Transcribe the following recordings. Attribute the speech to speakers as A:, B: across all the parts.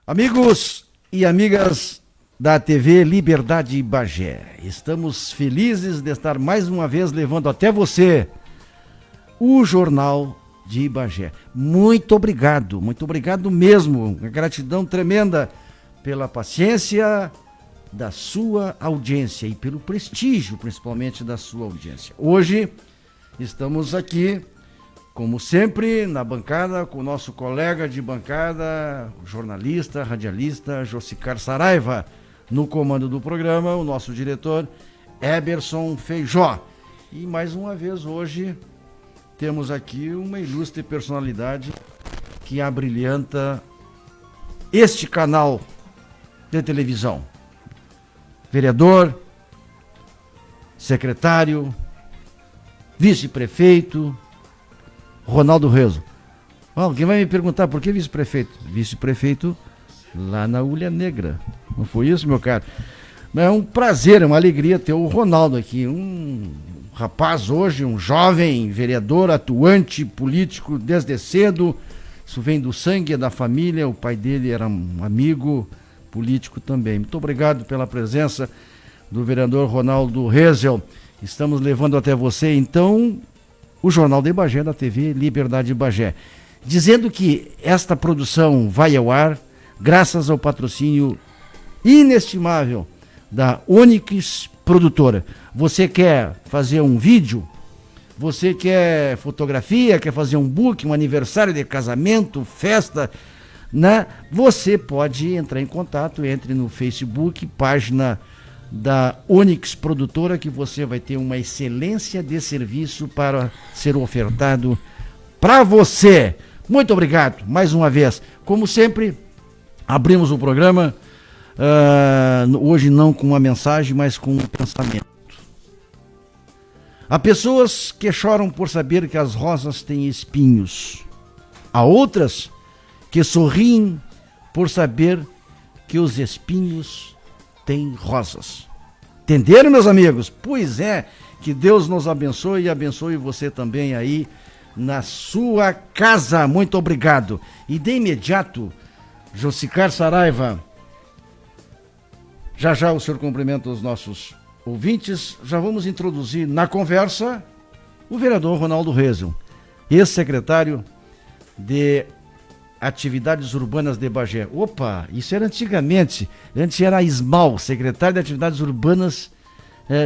A: Amigos e amigas da TV Liberdade Bagé, estamos felizes de estar mais uma vez levando até você o Jornal de Bagé. Muito obrigado mesmo, uma gratidão tremenda pela paciência da sua audiência e pelo prestígio, principalmente, da sua audiência. Hoje estamos aqui, como sempre, na bancada, com o nosso colega de bancada, jornalista, radialista, Josicar Saraiva, no comando do programa, o nosso diretor, Eberson Feijó. E mais uma vez hoje temos aqui uma ilustre personalidade que abrilhanta este canal de televisão. Vereador, secretário, vice-prefeito, Ronaldo Rezo. Alguém vai me perguntar por que vice-prefeito? Vice-prefeito lá na Ulha Negra. Não foi isso, meu caro? É um prazer, é uma alegria ter o Ronaldo aqui. Um rapaz hoje, um jovem vereador, atuante, político desde cedo. Isso vem do sangue, é da família. O pai dele era um amigo político também. Muito obrigado pela presença do vereador Ronaldo Rezel. Estamos levando até você, então, o Jornal de Bagé da TV Liberdade Bagé, dizendo que esta produção vai ao ar graças ao patrocínio inestimável da Onyx Produtora. Você quer fazer um vídeo? Você quer fotografia? Quer fazer um book, um aniversário de casamento, festa, né? Você pode entrar em contato, entre no Facebook, página da Onyx Produtora, que você vai ter uma excelência de serviço para ser ofertado para você. Muito obrigado, mais uma vez. Como sempre, abrimos o programa, hoje não com uma mensagem, mas com um pensamento. Há pessoas que choram por saber que as rosas têm espinhos. Há outras que sorriem por saber que os espinhos têm rosas. Entenderam, meus amigos? Pois é, que Deus nos abençoe e abençoe você também aí na sua casa. Muito obrigado. E de imediato, Josicar Saraiva, já o senhor cumprimenta os nossos ouvintes. Já vamos introduzir na conversa o vereador Ronaldo Rezel, ex-secretário de Atividades Urbanas de Bagé. Opa, isso era antigamente. Antes era a SMAL, secretário de Atividades Urbanas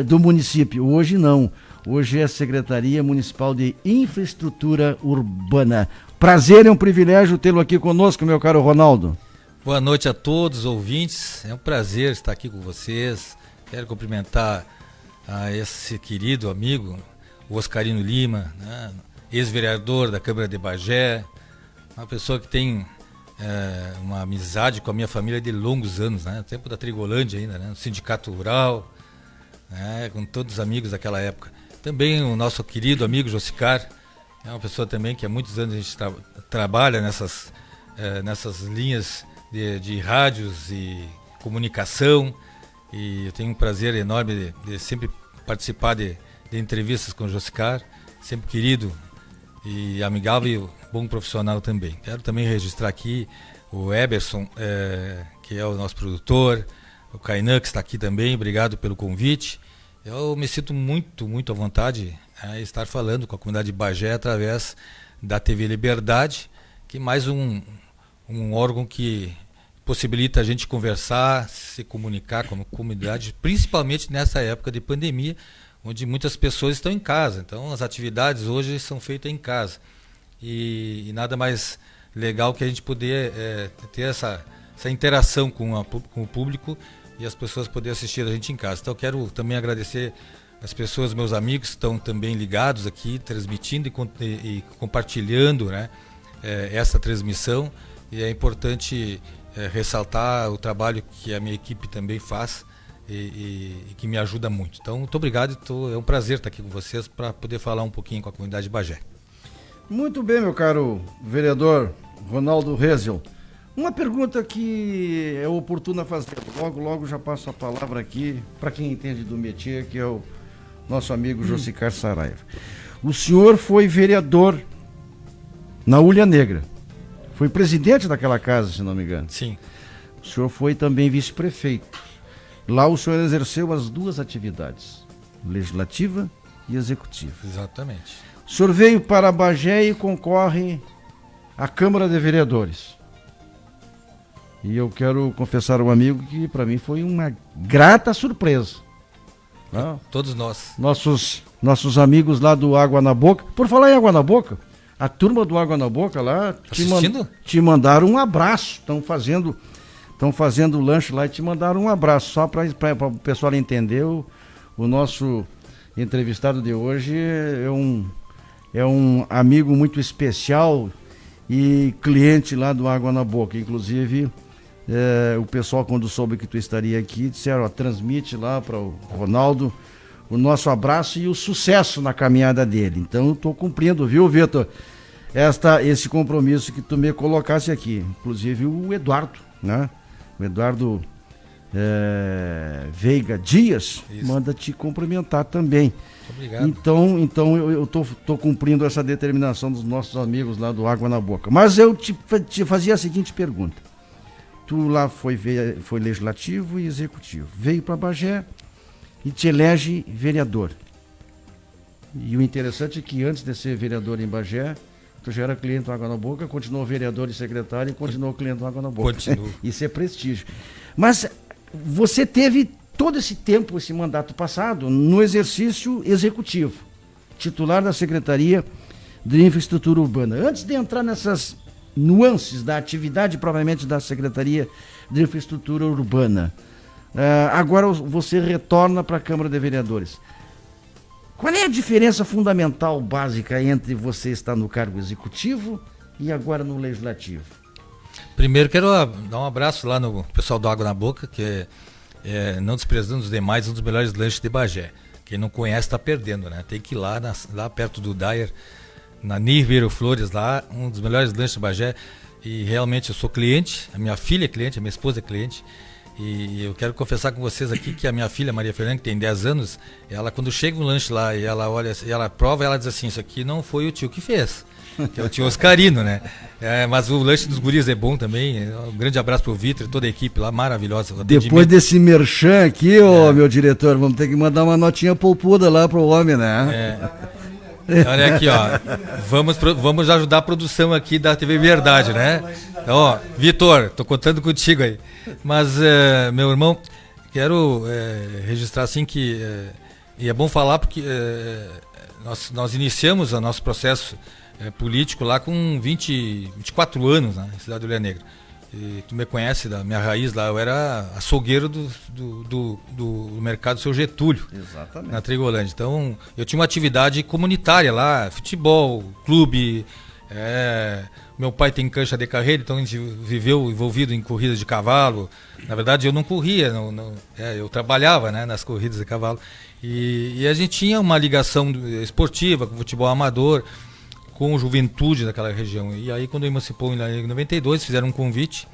A: do município. Hoje não. Hoje é a Secretaria Municipal de Infraestrutura Urbana. Prazer, é um privilégio tê-lo aqui conosco, meu caro Ronaldo.
B: Boa noite a todos os ouvintes. É um prazer estar aqui com vocês. Quero cumprimentar a esse querido amigo, o Oscarino Lima, né, ex-vereador da Câmara de Bagé. Uma pessoa que tem uma amizade com a minha família de longos anos, né? No tempo da Trigolândia ainda, né? No Sindicato Rural, né? Com todos os amigos daquela época. Também o nosso querido amigo Josicar, é uma pessoa também que há muitos anos a gente trabalha nessas linhas de rádios e comunicação, e eu tenho um prazer enorme de sempre participar de entrevistas com o Josicar, sempre querido e amigável e bom profissional também. Quero também registrar aqui o Eberson, que é o nosso produtor, o Kainan, que está aqui também, obrigado pelo convite. Eu me sinto muito, muito à vontade de estar falando com a comunidade de Bagé através da TV Liberdade, que é mais um órgão que possibilita a gente conversar, se comunicar com a comunidade, principalmente nessa época de pandemia, onde muitas pessoas estão em casa. Então as atividades hoje são feitas em casa. E nada mais legal que a gente poder ter essa interação com o público e as pessoas poderem assistir a gente em casa. Então eu quero também agradecer as pessoas, meus amigos, que estão também ligados aqui, transmitindo e compartilhando, né, essa transmissão. E é importante ressaltar o trabalho que a minha equipe também faz e que me ajuda muito. Então, muito obrigado. É um prazer estar aqui com vocês para poder falar um pouquinho com a comunidade de Bagé.
A: Muito bem, meu caro vereador Ronaldo Rezel. Uma pergunta que é oportuna fazer. Logo já passo a palavra aqui para quem entende do métier, que é o nosso amigo Josicar Saraiva. O senhor foi vereador na Ulha Negra. Foi presidente daquela casa, se não me engano.
B: Sim.
A: o senhor foi também vice-prefeito. Lá o senhor exerceu as duas atividades, legislativa e executiva.
B: Exatamente.
A: O senhor veio para Bagé e concorre à Câmara de Vereadores. E eu quero confessar ao amigo que para mim foi uma grata surpresa. Não?
B: Todos nós.
A: Nossos amigos lá do Água na Boca. Por falar em Água na Boca, a turma do Água na Boca lá te mandaram um abraço. Estão fazendo lanche lá e te mandaram um abraço. Só para o pessoal entender, o nosso entrevistado de hoje é um amigo muito especial e cliente lá do Água na Boca. Inclusive, o pessoal, quando soube que tu estaria aqui, disseram, transmite lá para o Ronaldo o nosso abraço e o sucesso na caminhada dele. Então eu estou cumprindo, viu, Vitor, esse compromisso que tu me colocasse aqui. Inclusive o Eduardo, né? O Eduardo Veiga Dias, isso, manda te cumprimentar também.
B: Obrigado.
A: Então eu tô cumprindo essa determinação dos nossos amigos lá do Água na Boca. Mas eu te fazia a seguinte pergunta. Tu lá foi legislativo e executivo. Veio para Bagé e te elege vereador. E o interessante é que antes de ser vereador em Bagé, tu já era cliente do Água na Boca, continuou vereador e secretário e continuou cliente do Água na Boca. Isso é prestígio. Mas você teve todo esse tempo, esse mandato passado, no exercício executivo, titular da Secretaria de Infraestrutura Urbana. Antes de entrar nessas nuances da atividade propriamente da Secretaria de Infraestrutura Urbana, agora você retorna para a Câmara de Vereadores. Qual é a diferença fundamental, básica, entre você estar no cargo executivo e agora no legislativo?
B: Primeiro, quero dar um abraço lá no pessoal do Água na Boca, que não desprezando os demais, um dos melhores lanches de Bagé. Quem não conhece está perdendo, né? Tem que ir lá perto do Dyer, na Ribeiro Flores, lá, um dos melhores lanches de Bagé. E realmente eu sou cliente, a minha filha é cliente, a minha esposa é cliente. E eu quero confessar com vocês aqui que a minha filha, Maria Fernanda, que tem 10 anos, ela quando chega um lanche lá e ela olha, e ela prova, ela diz assim, isso aqui não foi o tio que fez, que é o tio Oscarino, né? Mas o lanche dos guris é bom também. Um grande abraço pro Vitor e toda a equipe lá, maravilhosa.
A: Depois desse merchan aqui, meu diretor, vamos ter que mandar uma notinha poupuda lá pro homem, né?
B: Olha aqui, ó. Vamos ajudar a produção aqui da TV Verdade, né? Ó, Vitor, tô contando contigo aí. Mas, meu irmão, quero registrar assim que e é bom falar porque nós iniciamos o nosso processo político lá com 24 anos, né, na cidade do Ilha Negra. E tu me conhece da minha raiz lá, eu era açougueiro do mercado Seu Getúlio. Exatamente. Na Trigolândia. Então, eu tinha uma atividade comunitária lá, futebol, clube. Meu pai tem cancha de carreira, então a gente viveu envolvido em corridas de cavalo. Na verdade, eu não corria, eu trabalhava, né, nas corridas de cavalo. E a gente tinha uma ligação esportiva com futebol amador, com juventude daquela região. E aí, quando emancipou em 92, fizeram um convite.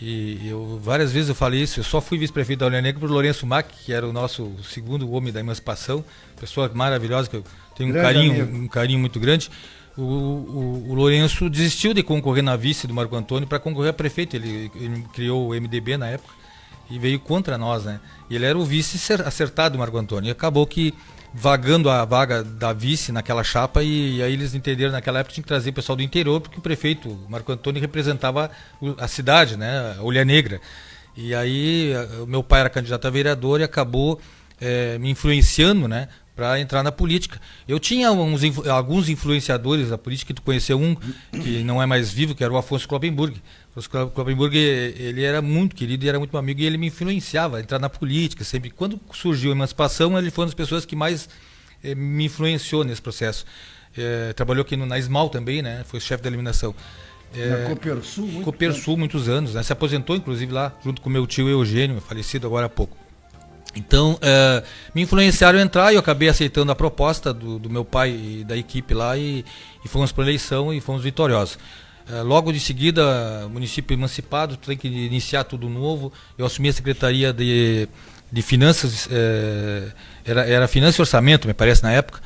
B: E várias vezes eu falei isso. Eu só fui vice-prefeito da Ilha Negra por Lourenço Mac, que era o nosso segundo homem da emancipação. Pessoa maravilhosa, que eu tenho um carinho muito grande. O Lourenço desistiu de concorrer na vice do Marco Antônio para concorrer a prefeito. Ele criou o MDB na época e veio contra nós, né? E ele era o vice acertado do Marco Antônio. E acabou que vagando a vaga da vice naquela chapa, e aí eles entenderam naquela época que tinha que trazer o pessoal do interior, porque o prefeito Marco Antônio representava a cidade, né, a Ilha Negra. E aí o meu pai era candidato a vereador e acabou me influenciando, né, para entrar na política. Eu tinha alguns influenciadores da política, que tu conheceu um que não é mais vivo, que era o Afonso Kloppenburg. O Kloppenburg, ele era muito querido e era muito meu amigo, e ele me influenciava a entrar na política sempre. Quando surgiu a emancipação, ele foi uma das pessoas que mais me influenciou nesse processo. Trabalhou aqui na Esmal também, né? Foi chefe da eliminação.
A: Na Copersul,
B: muitos anos, né? Se aposentou, inclusive, lá, junto com meu tio Eugênio, falecido agora há pouco. Então, me influenciaram a entrar e eu acabei aceitando a proposta do meu pai e da equipe lá, e fomos para a eleição e fomos vitoriosos. Logo de seguida, município emancipado, tem que iniciar tudo novo. Eu assumi a Secretaria de Finanças, era Finanças e Orçamento, me parece, na época,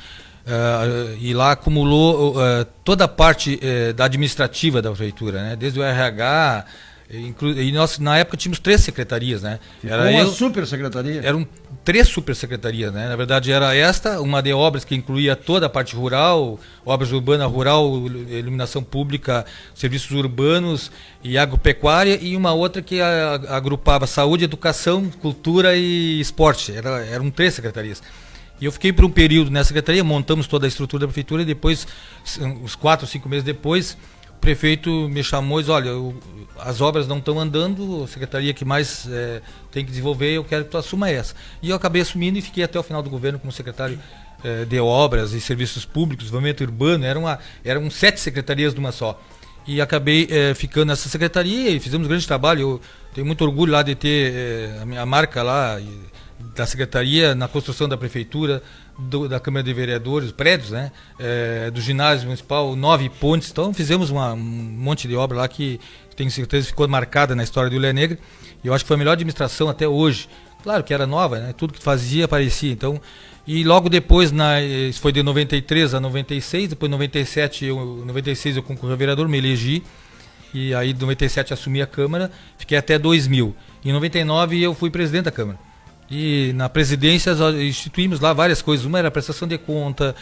B: e lá acumulou toda a parte da administrativa da prefeitura, né? Desde o RH, E nós, na época, tínhamos 3 secretarias, né?
A: Era uma super secretaria?
B: Eram 3 super secretarias, né? Na verdade, era uma de obras que incluía toda a parte rural, obras urbanas, rural, iluminação pública, serviços urbanos e agropecuária, e uma outra que agrupava saúde, educação, cultura e esporte. Eram 3 secretarias. E eu fiquei por um período nessa secretaria, montamos toda a estrutura da prefeitura, e depois, uns 4 ou 5 meses depois, o prefeito me chamou e disse, olha, as obras não estão andando, a secretaria que mais tem que desenvolver, eu quero que tu assuma essa. E eu acabei assumindo e fiquei até o final do governo como secretário de obras e serviços públicos, desenvolvimento urbano, eram 7 secretarias de uma só. E acabei ficando nessa secretaria e fizemos um grande trabalho. Eu tenho muito orgulho lá de ter a minha marca lá, da secretaria, na construção da prefeitura, da Câmara de Vereadores, prédios, né? Do ginásio municipal, 9 pontes. Então fizemos um monte de obra lá que tenho certeza ficou marcada na história do Ilha Negra. E eu acho que foi a melhor administração até hoje. Claro que era nova, né? Tudo que fazia aparecia. Então, e logo depois, isso foi de 93 a 96, depois de 96 eu concorri a vereador, me elegi. E aí, em 97 assumi a Câmara, fiquei até 2000. Em 99 eu fui presidente da Câmara. E na presidência instituímos lá várias coisas. Uma era a prestação de conta,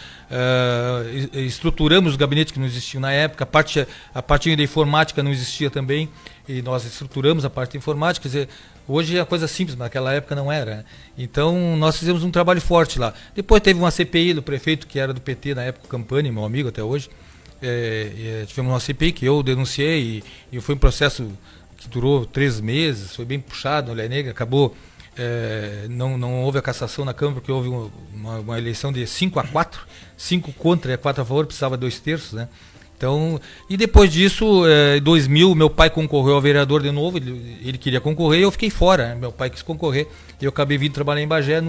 B: estruturamos os gabinetes que não existiam na época, a parte da informática não existia também, e nós estruturamos a parte de informática. Quer dizer, hoje é coisa simples, mas naquela época não era. Então nós fizemos um trabalho forte lá. Depois teve uma CPI do prefeito, que era do PT na época, Campani, meu amigo até hoje. Tivemos uma CPI que eu denunciei, e foi um processo que durou 3 meses, foi bem puxado, Ilha Negra, acabou... não houve a cassação na Câmara, porque houve uma eleição de 5-4, 5 contra e 4 a favor, precisava 2/3, né? Então, e depois disso, em 2000, meu pai concorreu ao vereador de novo, ele queria concorrer e eu fiquei fora, né? Meu pai quis concorrer, e eu acabei vindo trabalhar em Bagé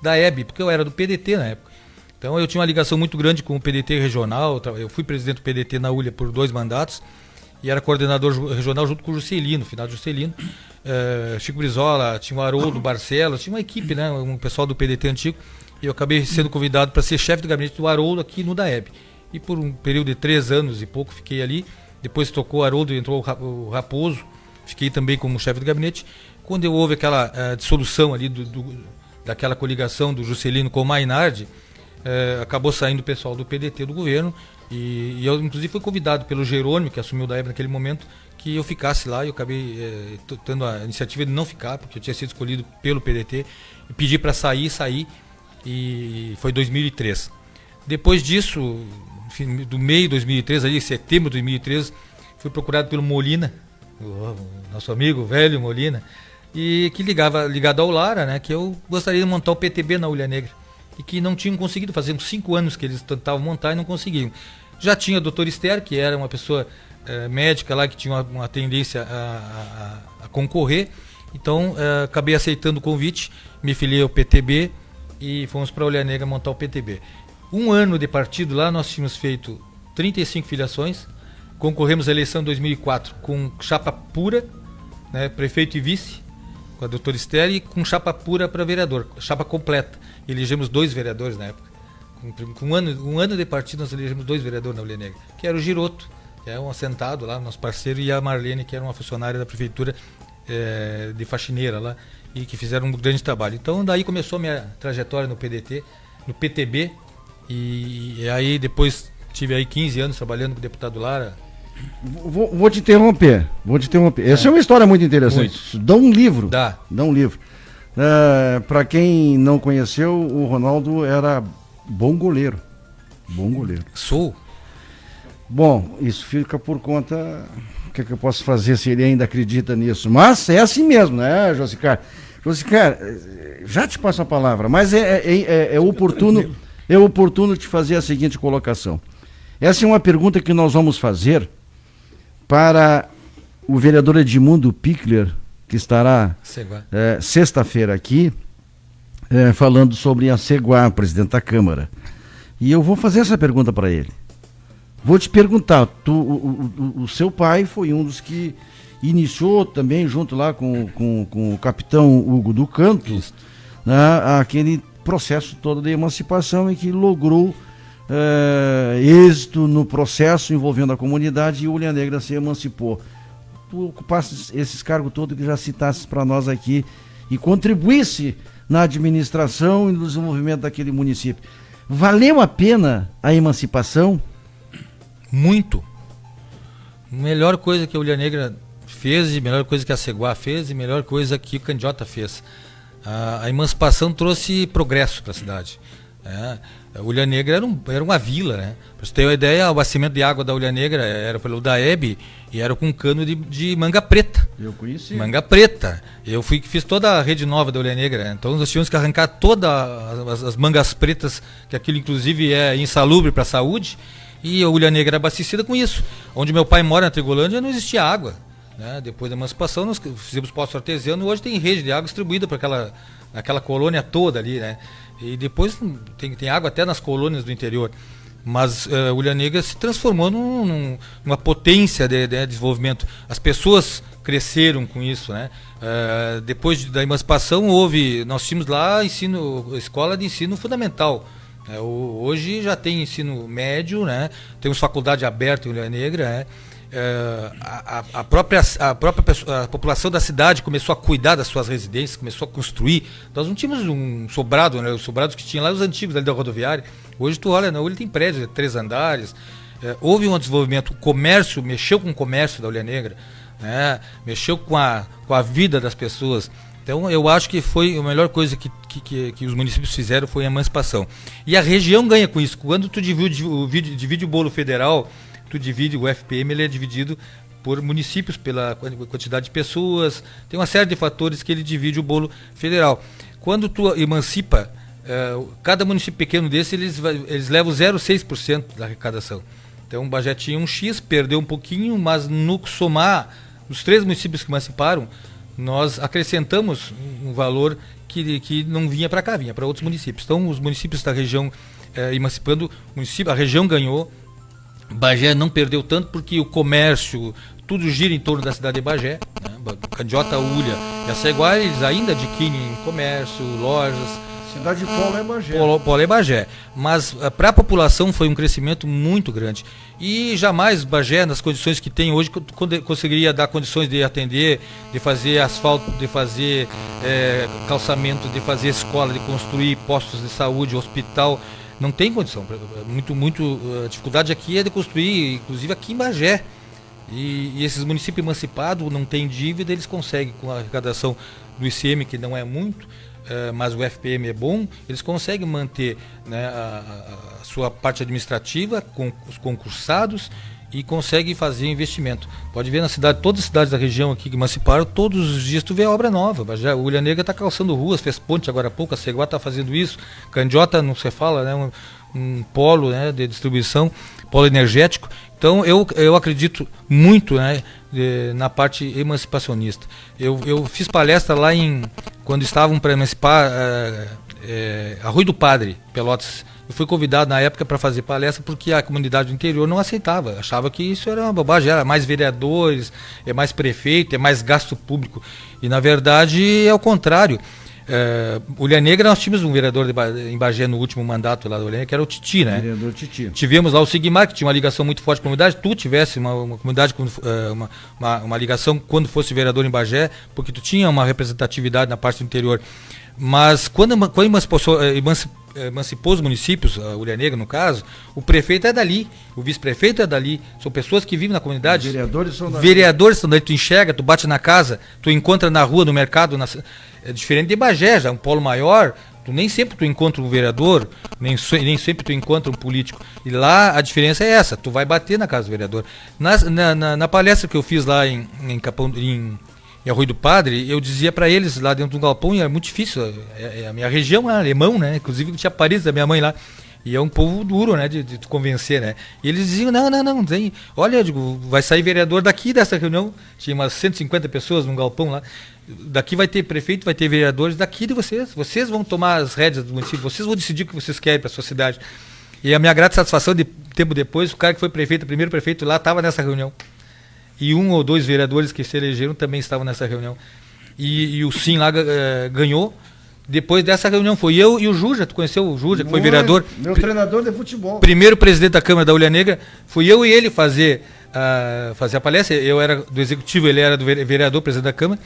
B: da EB, porque eu era do PDT na época. Então eu tinha uma ligação muito grande com o PDT regional, eu fui presidente do PDT na Ulha por 2 mandatos, e era coordenador regional junto com o Juscelino, finado Juscelino, Chico Brizola, tinha o Haroldo Barcelos, tinha uma equipe, né, um pessoal do PDT antigo, e eu acabei sendo convidado para ser chefe do gabinete do Haroldo aqui no DAEB. E por um período de 3 anos e pouco fiquei ali, depois tocou o Haroldo e entrou o Raposo, fiquei também como chefe do gabinete. Quando houve aquela dissolução ali daquela coligação do Juscelino com o Mainardi, acabou saindo o pessoal do PDT do governo, e eu inclusive fui convidado pelo Jerônimo, que assumiu o DAEB naquele momento, que eu ficasse lá, e eu acabei tendo a iniciativa de não ficar, porque eu tinha sido escolhido pelo PDT, e pedi para sair, e foi 2003. Depois disso, do meio de 2003, ali, setembro de 2003, fui procurado pelo Molina, o nosso amigo velho Molina, e que ligado ao Lara, né, que eu gostaria de montar o PTB na Ulha Negra, e que não tinham conseguido, fazer uns 5 anos que eles tentavam montar e não conseguiam. Já tinha o Dr. Esther, que era uma pessoa médica lá, que tinha uma tendência a concorrer, então acabei aceitando o convite, me filiei ao PTB e fomos para a Ulha Negra montar o PTB. 1 ano de partido lá, nós tínhamos feito 35 filiações, concorremos à eleição em 2004 com chapa pura, né, prefeito e vice, com a doutora Esther, e com chapa pura para vereador, chapa completa. Elegemos 2 vereadores na época. Com um ano de partido, nós elegemos 2 vereadores na Ulha Negra, que era o Giroto, que é um assentado lá, nosso parceiro, e a Marlene, que era uma funcionária da prefeitura de faxineira lá, e que fizeram um grande trabalho. Então daí começou a minha trajetória no PDT, no PTB, e aí depois tive aí 15 anos trabalhando com o deputado Lara.
A: Vou te interromper. Essa é uma história muito interessante. Muito. Dá um livro. Dá um livro. Para quem não conheceu, o Ronaldo era bom goleiro.
B: Sou.
A: Bom, isso fica por conta. O que eu posso fazer se ele ainda acredita nisso? Mas é assim mesmo, né, Josicar? Josicar, já te passo a palavra, mas é oportuno te fazer a seguinte colocação. Essa é uma pergunta que nós vamos fazer para o vereador Edmundo Pichler, que estará sexta-feira aqui, falando sobre a Ceguá, presidente da Câmara. E eu vou fazer essa pergunta para ele. Vou te perguntar, o seu pai foi um dos que iniciou também, junto lá com o capitão Hugo do Canto, né, aquele processo todo de emancipação e que logrou êxito no processo envolvendo a comunidade, e Ulha Negra se emancipou. tu ocupasses esses cargos todos que já citasses para nós aqui e contribuísse na administração e no desenvolvimento daquele município. Valeu a pena a emancipação?
B: Muito. Melhor coisa que a Ulha Negra fez, e melhor coisa que a Ceguá fez, e melhor coisa que o Candiota fez. A emancipação trouxe progresso para a cidade. A Ulha Negra era uma vila, né? Para você ter uma ideia, o abastecimento de água da Ulha Negra era pelo DAEB e era com cano de manga preta.
A: Eu conheci.
B: Manga preta. Eu fiz toda a rede nova da Ulha Negra, né? Então nós tivemos que arrancar todas as mangas pretas, que aquilo inclusive é insalubre para a saúde, e a Ulha Negra era abastecida com isso. Onde meu pai mora, na Trigolândia, não existia água. Né? Depois da emancipação nós fizemos poço artesiano e hoje tem rede de água distribuída para aquela colônia toda ali, né? E depois tem água até nas colônias do interior. Mas a Ulha Negra se transformou numa potência de desenvolvimento. As pessoas cresceram com isso, né? Depois da emancipação nós tínhamos lá escola de ensino fundamental. Hoje já tem ensino médio, né? Temos faculdade aberta em Ulha Negra, né? A população da cidade começou a cuidar das suas residências, começou a construir. Nós não tínhamos um sobrado, né? Os sobrados que tinha lá, os antigos ali da rodoviária. Hoje tu olha, ele tem prédios de 3 andares. Houve um desenvolvimento, o comércio, mexeu com o comércio da Ulha Negra, né? Mexeu com a vida das pessoas. Então eu acho que foi a melhor coisa que os municípios fizeram foi a emancipação. E a região ganha com isso. Quando tu divide o bolo federal, tu divide o FPM, ele é dividido por municípios, pela quantidade de pessoas, tem uma série de fatores que ele divide o bolo federal. Quando tu emancipa, cada município pequeno desse, eles levam 0,6% da arrecadação. Então o Bagé tinha um X, perdeu um pouquinho, mas no somar os 3 municípios que emanciparam, nós acrescentamos um valor que não vinha para cá, vinha para outros municípios. Então os municípios da região emancipando, a região ganhou. Bagé não perdeu tanto porque o comércio, tudo gira em torno da cidade de Bagé, né? Candiota, Ulha e a Ceguá, eles ainda adquirem comércio, lojas.
A: Cidade de Polo é Bagé.
B: Polo é Bagé. Mas para a população foi um crescimento muito grande. E jamais Bagé, nas condições que tem hoje, conseguiria dar condições de atender, de fazer asfalto, de fazer calçamento, de fazer escola, de construir postos de saúde, hospital. Não tem condição. A dificuldade aqui é de construir, inclusive aqui em Bagé. E esses municípios emancipados não têm dívida, eles conseguem, com a arrecadação do ICM, que não é muito, mas o FPM é bom, eles conseguem manter, né, a sua parte administrativa com os concursados e conseguem fazer investimento. Pode ver na cidade, todas as cidades da região aqui que emanciparam, todos os dias tu vê obra nova. A Ulha Negra está calçando ruas, fez ponte agora há pouco, a Ceguá está fazendo isso, Candiota, não se fala, né, um polo, né, de distribuição, polo energético. Então eu acredito muito, né, na parte emancipacionista. Eu fiz palestra lá quando estavam para emancipar Arroio do Padre, Pelotas. Eu fui convidado na época para fazer palestra porque a comunidade do interior não aceitava, achava que isso era uma bobagem, era mais vereadores, é mais prefeito, é mais gasto público. E na verdade é o contrário. Ulha Negra, nós tínhamos um vereador em Bagé no último mandato lá da Ulha Negra, que era o Titi, né?
A: Vereador Titi.
B: Tivemos lá o Sigmar, que tinha uma ligação muito forte com a comunidade. Tu tivesse uma comunidade, uma ligação quando fosse vereador em Bagé, porque tu tinha uma representatividade na parte do interior. Mas quando emancipou os municípios, a Ulha Negra no caso, o prefeito é dali, o vice-prefeito é dali, são pessoas que vivem na comunidade. Vereadores são dali, tu enxerga, tu bate na casa, tu encontra na rua, no mercado, é diferente de Bagé, já é um polo maior, nem sempre tu encontra um vereador, nem sempre tu encontra um político. E lá a diferença é essa, tu vai bater na casa do vereador. Na palestra que eu fiz lá em Arroio do Padre, eu dizia para eles lá dentro do galpão, e é muito difícil, a minha região é alemão, né? Inclusive tinha Paris da minha mãe lá, e é um povo duro, né, de convencer, né? E eles diziam, não tem, olha, eu digo, vai sair vereador daqui dessa reunião, tinha umas 150 pessoas num galpão lá, daqui vai ter prefeito, vai ter vereadores daqui de vocês vão tomar as rédeas do município, vocês vão decidir o que vocês querem para sua cidade. E a minha grata satisfação, de tempo depois, o cara que foi prefeito, o primeiro prefeito lá, estava nessa reunião. E 1 ou 2 vereadores que se elegeram também estavam nessa reunião. E o Sim lá ganhou, Depois dessa reunião, foi eu e o Juja, tu conheceu o Juja, que foi vereador.
A: Meu treinador de futebol.
B: Primeiro presidente da Câmara da Ulha Negra, fui eu e ele fazer a palestra. Eu era do executivo, ele era do vereador, presidente da Câmara.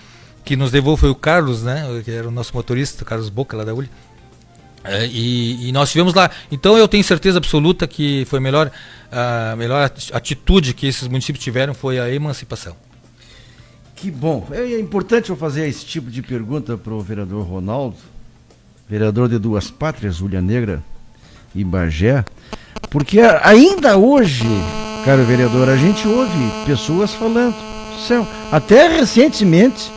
B: Que nos levou foi o Carlos, né? Que era o nosso motorista, o Carlos Boca, lá da Ulha. E nós estivemos lá. Então eu tenho certeza absoluta que foi a melhor atitude que esses municípios tiveram foi a emancipação.
A: Que bom. É importante eu fazer esse tipo de pergunta para o vereador Ronaldo, vereador de Duas Pátrias, Ulha Negra e Bagé, porque ainda hoje, caro vereador, a gente ouve pessoas falando. Até recentemente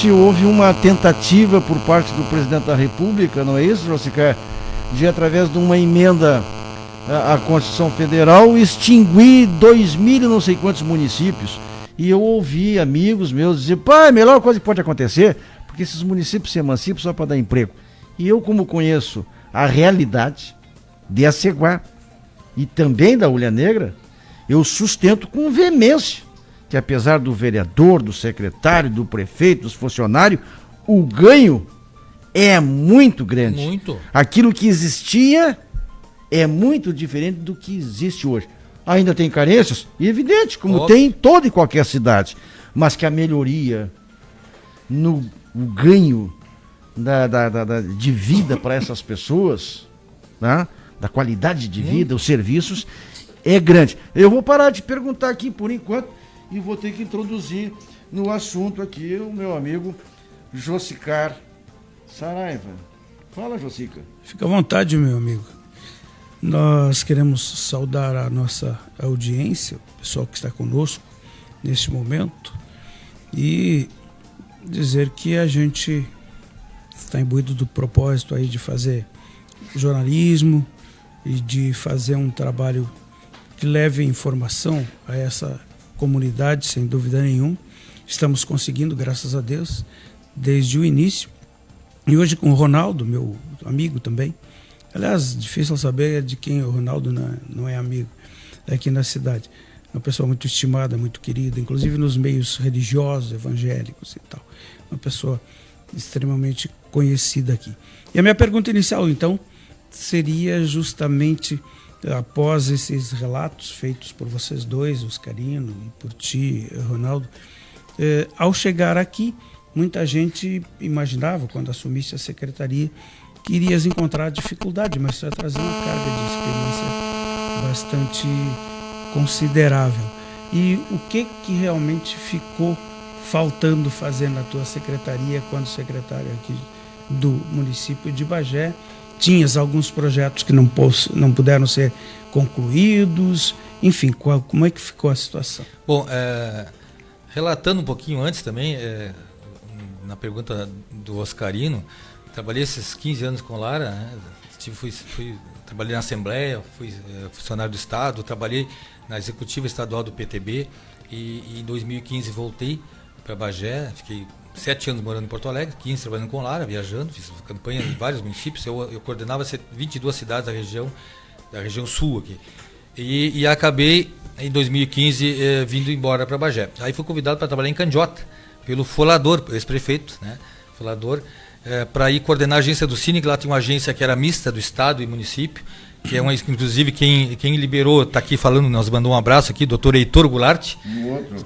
A: houve uma tentativa por parte do presidente da República, não é isso, Josica, de através de uma emenda à Constituição Federal extinguir 2.000 e não sei quantos municípios. E eu ouvi amigos meus dizer, a melhor coisa que pode acontecer, porque esses municípios se emancipam só para dar emprego. E eu, como conheço a realidade de Aceguá e também da Ulha Negra, eu sustento com veemência que apesar do vereador, do secretário, do prefeito, dos funcionários, o ganho é muito grande.
B: Muito.
A: Aquilo que existia é muito diferente do que existe hoje. Ainda tem carências? Evidente, como tem em toda e qualquer cidade. Mas que a melhoria no ganho de vida para essas pessoas, né? Da qualidade de vida, os serviços, é grande. Eu vou parar de perguntar aqui por enquanto e vou ter que introduzir no assunto aqui o meu amigo Josicar Saraiva. Fala, Josica.
C: Fica à vontade, meu amigo. Nós queremos saudar a nossa audiência, o pessoal que está conosco neste momento, e dizer que a gente está imbuído do propósito aí de fazer jornalismo e de fazer um trabalho que leve informação a essa comunidade, sem dúvida nenhuma. Estamos conseguindo, graças a Deus, desde o início. E hoje com o Ronaldo, meu amigo também. Aliás, difícil saber de quem o Ronaldo não é amigo aqui na cidade. É uma pessoa muito estimada, muito querida, inclusive nos meios religiosos, evangélicos e tal. Uma pessoa extremamente conhecida aqui. E a minha pergunta inicial, então, seria justamente após esses relatos feitos por vocês dois, Oscarino, e por ti, Ronaldo, ao chegar aqui, muita gente imaginava, quando assumisse a secretaria, que irias encontrar dificuldade, mas você vai trazer uma carga de experiência bastante considerável. E o que realmente ficou faltando fazer na tua secretaria quando secretário aqui do município de Bagé? Tinhas alguns projetos que não puderam ser concluídos, enfim, como é que ficou a situação?
B: Bom, relatando um pouquinho antes também, na pergunta do Oscarino, trabalhei esses 15 anos com Lara, né? Trabalhei na Assembleia, fui funcionário do Estado, trabalhei na Executiva Estadual do PTB e em 2015 voltei para Bagé, fiquei 7 anos morando em Porto Alegre, 15 trabalhando com Lara, viajando, fiz campanha em vários municípios, eu coordenava 22 cidades da região sul aqui. E acabei, em 2015, vindo embora para Bagé. Aí fui convidado para trabalhar em Candiota, pelo Folador, ex-prefeito, né? Folador, para ir coordenar a agência do Cine, que lá tem uma agência que era mista do Estado e município, que é inclusive quem liberou, está aqui falando, nós mandou um abraço aqui, doutor Heitor Goulart.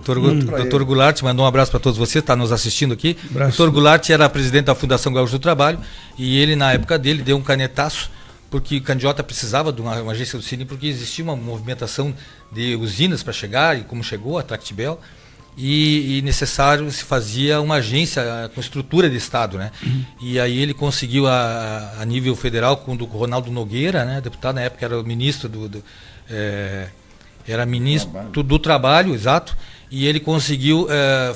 B: Doutor Goulart mandou um abraço para todos vocês, está nos assistindo aqui. Doutor Goulart era presidente da Fundação Gaúcho do Trabalho e ele, na época dele, deu um canetaço, porque Candiota precisava de uma agência do Cine, porque existia uma movimentação de usinas para chegar, e como chegou, a Tractibel, e necessário se fazia uma agência com estrutura de Estado, né? E aí ele conseguiu a nível federal com o Ronaldo Nogueira, né? Deputado na época, era o ministro do Trabalho, exato, e ele conseguiu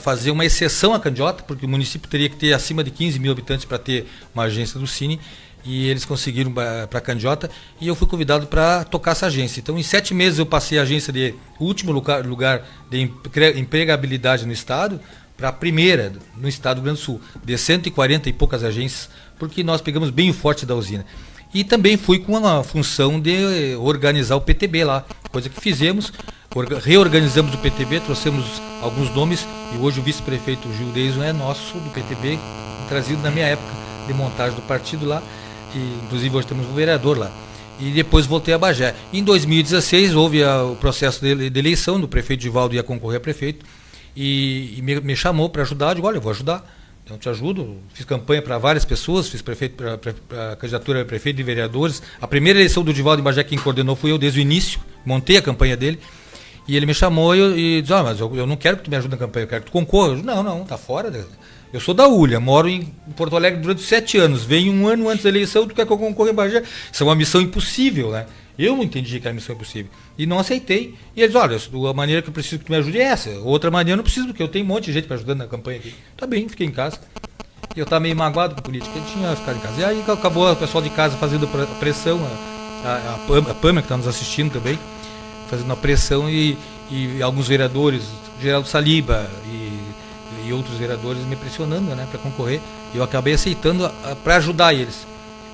B: fazer uma exceção a Candiota, porque o município teria que ter acima de 15 mil habitantes para ter uma agência do Cine, e eles conseguiram para Candiota, e eu fui convidado para tocar essa agência. Então, em 7 meses eu passei a agência de último lugar de empregabilidade no Estado para a primeira no Estado do Rio Grande do Sul, de 140 e poucas agências, porque nós pegamos bem o forte da usina. E também fui com a função de organizar o PTB lá, coisa que fizemos. reorganizamos o PTB, trouxemos alguns nomes e hoje o vice-prefeito Gil Deison é nosso do PTB, trazido na minha época de montagem do partido lá, e inclusive hoje temos um vereador lá. E depois voltei a Bagé. Em 2016 houve o processo de eleição, do prefeito Divaldo ia concorrer a prefeito, e me chamou para ajudar. Eu digo, olha, eu vou ajudar, então te ajudo. Fiz campanha para várias pessoas, fiz a candidatura a prefeito e vereadores. A primeira eleição do Divaldo em Bagé quem coordenou fui eu desde o início, montei a campanha dele, e ele me chamou e disse, mas eu não quero que tu me ajude na campanha, eu quero que tu concorra. Eu disse, não, tá fora. Eu sou da Ulha, moro em Porto Alegre durante 7 anos, venho um ano antes da eleição, tu quer que eu concorra em Bagé? Isso é uma missão impossível, né? Eu não entendi que era missão impossível. E não aceitei. E eles, olha, a maneira que eu preciso que tu me ajude é essa. Outra maneira eu não preciso, porque eu tenho um monte de gente me ajudando na campanha aqui. Tá bem, fiquei em casa. E eu estava meio magoado com a política, ele tinha ficado em casa. E aí acabou o pessoal de casa fazendo pressão, a Pâmela, que está nos assistindo também, fazendo a pressão, e alguns vereadores, Geraldo Saliba e outros vereadores me pressionando, né, para concorrer. E eu acabei aceitando para ajudar eles.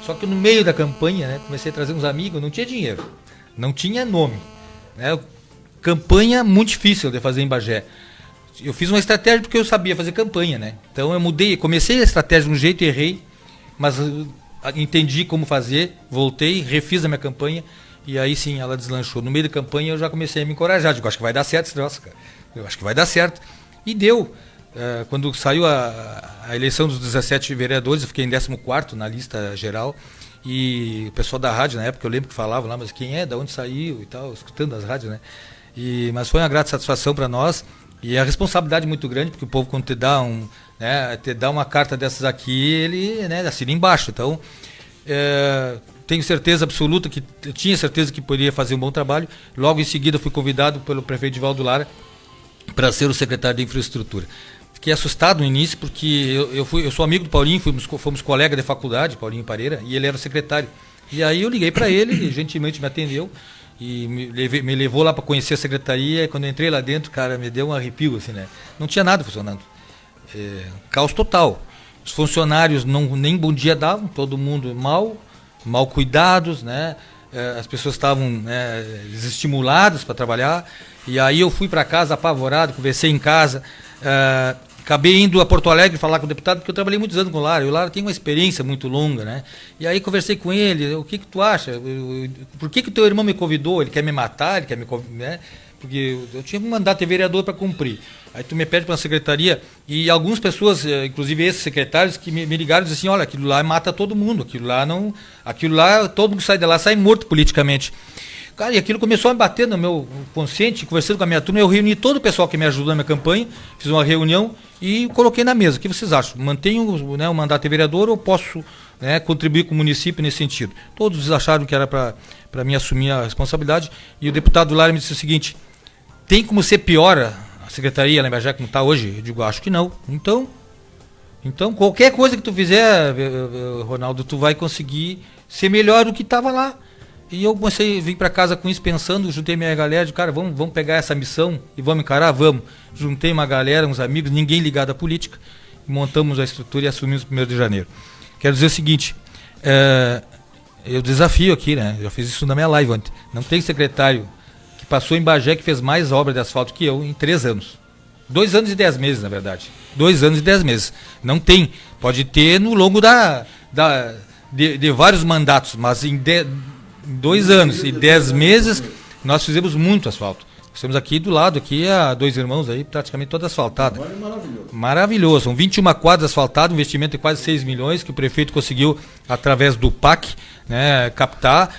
B: Só que no meio da campanha, né, comecei a trazer uns amigos, não tinha dinheiro, não tinha nome, né, campanha muito difícil de fazer em Bagé. Eu fiz uma estratégia porque eu sabia fazer campanha, né? Então eu mudei, comecei a estratégia de um jeito e errei, mas entendi como fazer, voltei, refiz a minha campanha e aí sim ela deslanchou. No meio da campanha eu já comecei a me encorajar, digo, acho que vai dar certo esse troço, cara. Eu acho que vai dar certo. E deu. Quando saiu a eleição dos 17 vereadores, eu fiquei em 14º na lista geral, e o pessoal da rádio na época, eu lembro que falavam lá, mas quem é, de onde saiu e tal, escutando as rádios, né? Mas foi uma grata satisfação para nós, e a responsabilidade muito grande, porque o povo quando te dá uma carta dessas aqui, ele, né, assina embaixo. Então, tenho certeza absoluta, tinha certeza que poderia fazer um bom trabalho. Logo em seguida fui convidado pelo prefeito Divaldo Lara para ser o secretário de infraestrutura. Fiquei assustado no início, porque eu sou amigo do Paulinho, fomos colegas de faculdade, Paulinho Pareira, e ele era o secretário. E aí eu liguei para ele, ele gentilmente me atendeu, e me levou lá para conhecer a secretaria. E quando eu entrei lá dentro, cara, me deu um arrepio, assim, né? Não tinha nada funcionando. Caos total. Os funcionários nem bom dia davam, todo mundo mal cuidados, né? As pessoas estavam desestimuladas para trabalhar. E aí eu fui para casa apavorado, conversei em casa. Acabei indo a Porto Alegre falar com o deputado, porque eu trabalhei muitos anos com o Lara, e o Lara tem uma experiência muito longa, né? E aí conversei com ele, o que tu acha? Por que o teu irmão me convidou? Ele quer me matar? Ele quer me né? Porque eu tinha um mandato de vereador para cumprir. Aí tu me pede para uma secretaria, e algumas pessoas, inclusive esses secretários, que me ligaram e disseram assim, olha, aquilo lá mata todo mundo, aquilo lá, todo mundo que sai de lá sai morto politicamente. Cara, e aquilo começou a bater no meu consciente, conversando com a minha turma, eu reuni todo o pessoal que me ajudou na minha campanha, fiz uma reunião e coloquei na mesa. O que vocês acham? Mantenho o mandato de vereador ou posso contribuir com o município nesse sentido? Todos acharam que era para mim assumir a responsabilidade, e o deputado Lara me disse o seguinte, tem como ser pior a secretaria lá em Bagé como está hoje? Eu digo, acho que não. Então, qualquer coisa que tu fizer, Ronaldo, tu vai conseguir ser melhor do que estava lá. E eu comecei a vir para casa com isso, pensando, juntei minha galera, de cara, vamos pegar essa missão e vamos encarar? Vamos. Juntei uma galera, uns amigos, ninguém ligado à política, montamos a estrutura e assumimos o 1º de janeiro. Quero dizer o seguinte, eu desafio aqui, né? Já fiz isso na minha live ontem. Não tem secretário que passou em Bagé que fez mais obra de asfalto que eu em 3 anos. 2 anos e 10 meses, na verdade. 2 anos e 10 meses. Não tem. Pode ter no longo de vários mandatos, mas em 2 anos e 10 meses nós fizemos muito asfalto. Estamos aqui do lado, aqui há 2 irmãos aí, praticamente toda asfaltada. Maravilhoso. São 21 quadras asfaltadas, um investimento de quase 6 milhões que o prefeito conseguiu, através do PAC, né, captar,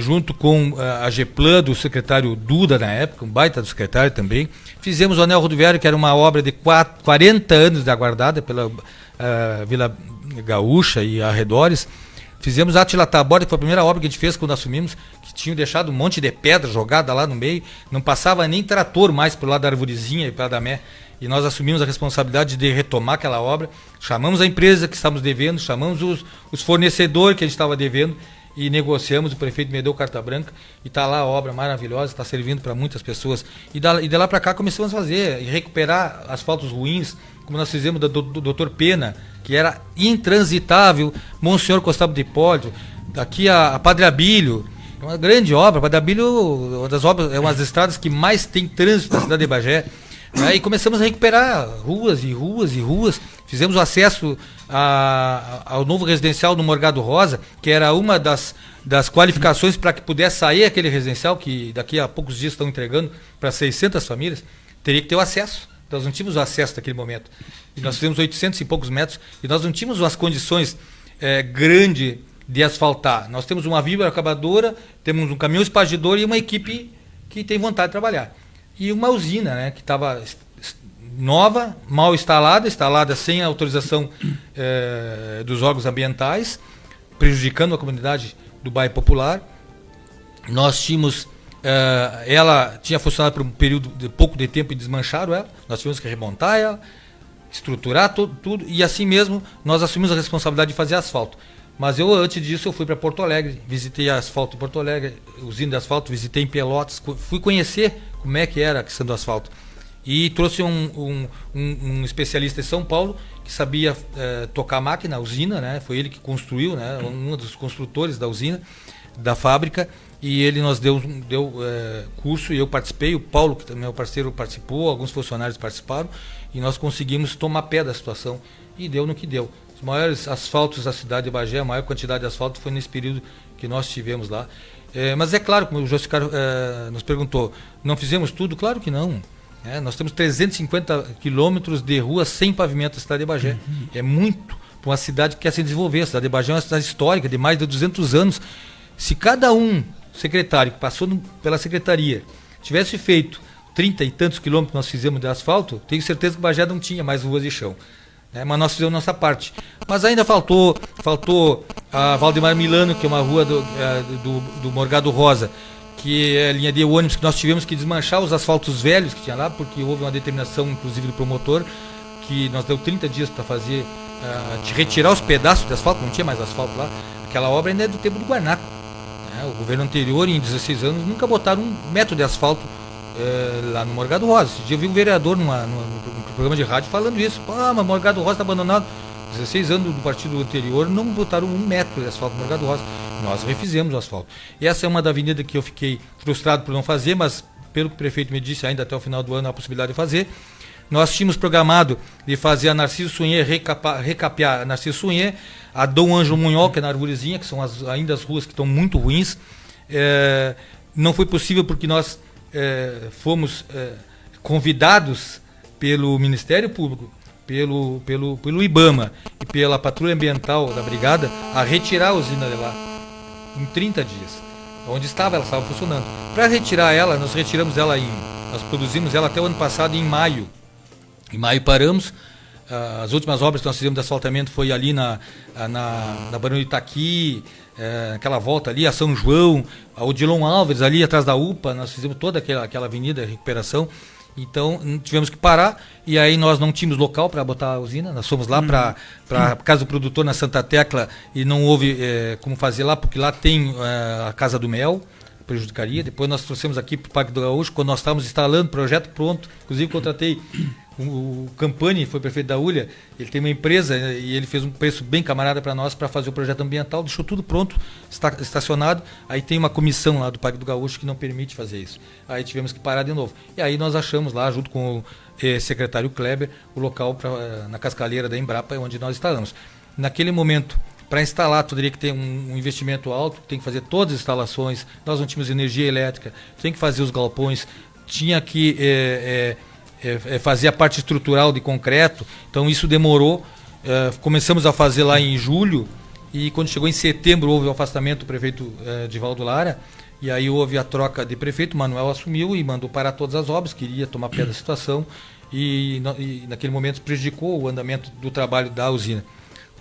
B: junto com a GEPLAN do secretário Duda na época, um baita do secretário também. Fizemos o anel rodoviário, que era uma obra de 40 anos aguardada pela Vila Gaúcha e arredores. Fizemos a Átila Taborda, que foi a primeira obra que a gente fez quando assumimos, que tinham deixado um monte de pedra jogada lá no meio, não passava nem trator mais por lá da Arvorezinha e para Damé, e nós assumimos a responsabilidade de retomar aquela obra, chamamos a empresa que estávamos devendo, chamamos os fornecedores que a gente estava devendo, e negociamos, o prefeito me deu carta branca, e está lá a obra maravilhosa, está servindo para muitas pessoas, e de lá para cá começamos a fazer, e recuperar asfaltos ruins, como nós fizemos do Dr. Pena, que era intransitável, Monsenhor Constable de Hipólito, daqui a Padre Abílio, É uma grande obra. Guadabilho, uma das obras, é uma das estradas que mais tem trânsito na cidade de Bagé. E começamos a recuperar ruas e ruas e ruas. Fizemos o acesso ao novo residencial no Morgado Rosa, que era uma das qualificações para que pudesse sair aquele residencial, que daqui a poucos dias estão entregando para 600 famílias. Teria que ter o acesso. Nós não tínhamos o acesso naquele momento. E nós fizemos 800 e poucos metros, e nós não tínhamos as condições grandes de asfaltar. Nós temos uma vibra acabadora, temos um caminhão espargidor e uma equipe que tem vontade de trabalhar. E uma usina, né, que estava nova, mal instalada sem a autorização dos órgãos ambientais, prejudicando a comunidade do bairro Popular. Nós tínhamos... ela tinha funcionado por um período de pouco de tempo e desmancharam ela. Nós tivemos que remontar ela, estruturar tudo, e assim mesmo nós assumimos a responsabilidade de fazer asfalto. Mas antes disso, eu fui para Porto Alegre, visitei a asfalto em Porto Alegre, usina de asfalto, visitei em Pelotas, fui conhecer como é que era a questão do asfalto. E trouxe um especialista de São Paulo que sabia tocar a máquina, a usina, né? Foi ele que construiu, né? Um dos construtores da usina, da fábrica, e ele nos deu curso e eu participei, o Paulo, que também é o parceiro, participou, alguns funcionários participaram, e nós conseguimos tomar pé da situação, e deu no que deu. Os maiores asfaltos da cidade de Bagé, a maior quantidade de asfalto foi nesse período que nós tivemos lá. Mas é claro, como o Josicar nos perguntou, não fizemos tudo? Claro que não. Nós temos 350 quilômetros de rua sem pavimento na cidade de Bagé. É muito para uma cidade que quer se desenvolver. A cidade de Bagé é uma cidade histórica de mais de 200 anos. Se cada secretário que passou pela secretaria tivesse feito 30 e tantos quilômetros que nós fizemos de asfalto, tenho certeza que Bagé não tinha mais ruas de chão. Mas nós fizemos nossa parte. Mas ainda faltou a Valdemar Milano, que é uma rua do Morgado Rosa, que é a linha de ônibus, que nós tivemos que desmanchar os asfaltos velhos que tinha lá, porque houve uma determinação, inclusive, do promotor, que nós deu 30 dias para fazer, de retirar os pedaços de asfalto, não tinha mais asfalto lá. Aquela obra ainda é do tempo do Guarnaco. O governo anterior, em 16 anos, nunca botaram 1 metro de asfalto lá no Morgado Rosa. Esse dia eu vi um vereador no programa de rádio falando isso. Mas Morgado Rosa está abandonado. 16 anos do partido anterior não botaram 1 metro de asfalto no Morgado Rosa. Nós refizemos o asfalto. E essa é uma da avenida que eu fiquei frustrado por não fazer, mas pelo que o prefeito me disse, ainda até o final do ano há a possibilidade de fazer. Nós tínhamos programado de fazer a Narciso Sunhê, recapear a Narciso Sunhê, a Dom Ângelo Munhol, que é na Arvorezinha, que são ainda as ruas que estão muito ruins. Não foi possível porque nós fomos convidados pelo Ministério Público, pelo IBAMA e pela Patrulha Ambiental da Brigada a retirar a usina de lá em 30 dias. Onde ela estava funcionando. Para retirar ela, nós retiramos ela nós produzimos ela até o ano passado em maio. Em maio paramos. As últimas obras que nós fizemos de asfaltamento foi ali na Barão de Itaqui, aquela volta ali, a São João, a Odilon Alves ali atrás da UPA, nós fizemos toda aquela avenida de recuperação. Então tivemos que parar, e aí nós não tínhamos local para botar a usina, nós fomos lá para a casa do produtor na Santa Tecla e não houve como fazer lá, porque lá tem a Casa do Mel, prejudicaria. Depois nós trouxemos aqui para o Parque do Gaúcho, quando nós estávamos instalando, projeto pronto, inclusive contratei o Campani, foi prefeito da Ulha, ele tem uma empresa e ele fez um preço bem camarada para nós para fazer o projeto ambiental, deixou tudo pronto, estacionado. Aí tem uma comissão lá do Parque do Gaúcho que não permite fazer isso. Aí tivemos que parar de novo. E aí nós achamos lá, junto com o secretário Kleber, o local na Cascalheira da Embrapa, onde nós instalamos. Naquele momento, para instalar, tu teria que ter um investimento alto, tem que fazer todas as instalações, nós não tínhamos energia elétrica, tem que fazer os galpões, tinha que fazer a parte estrutural de concreto, então isso demorou. Começamos a fazer lá em julho, e quando chegou em setembro houve o afastamento do prefeito Divaldo Lara, e aí houve a troca de prefeito, Manuel assumiu e mandou parar todas as obras, queria tomar pé da situação, e naquele momento prejudicou o andamento do trabalho da usina,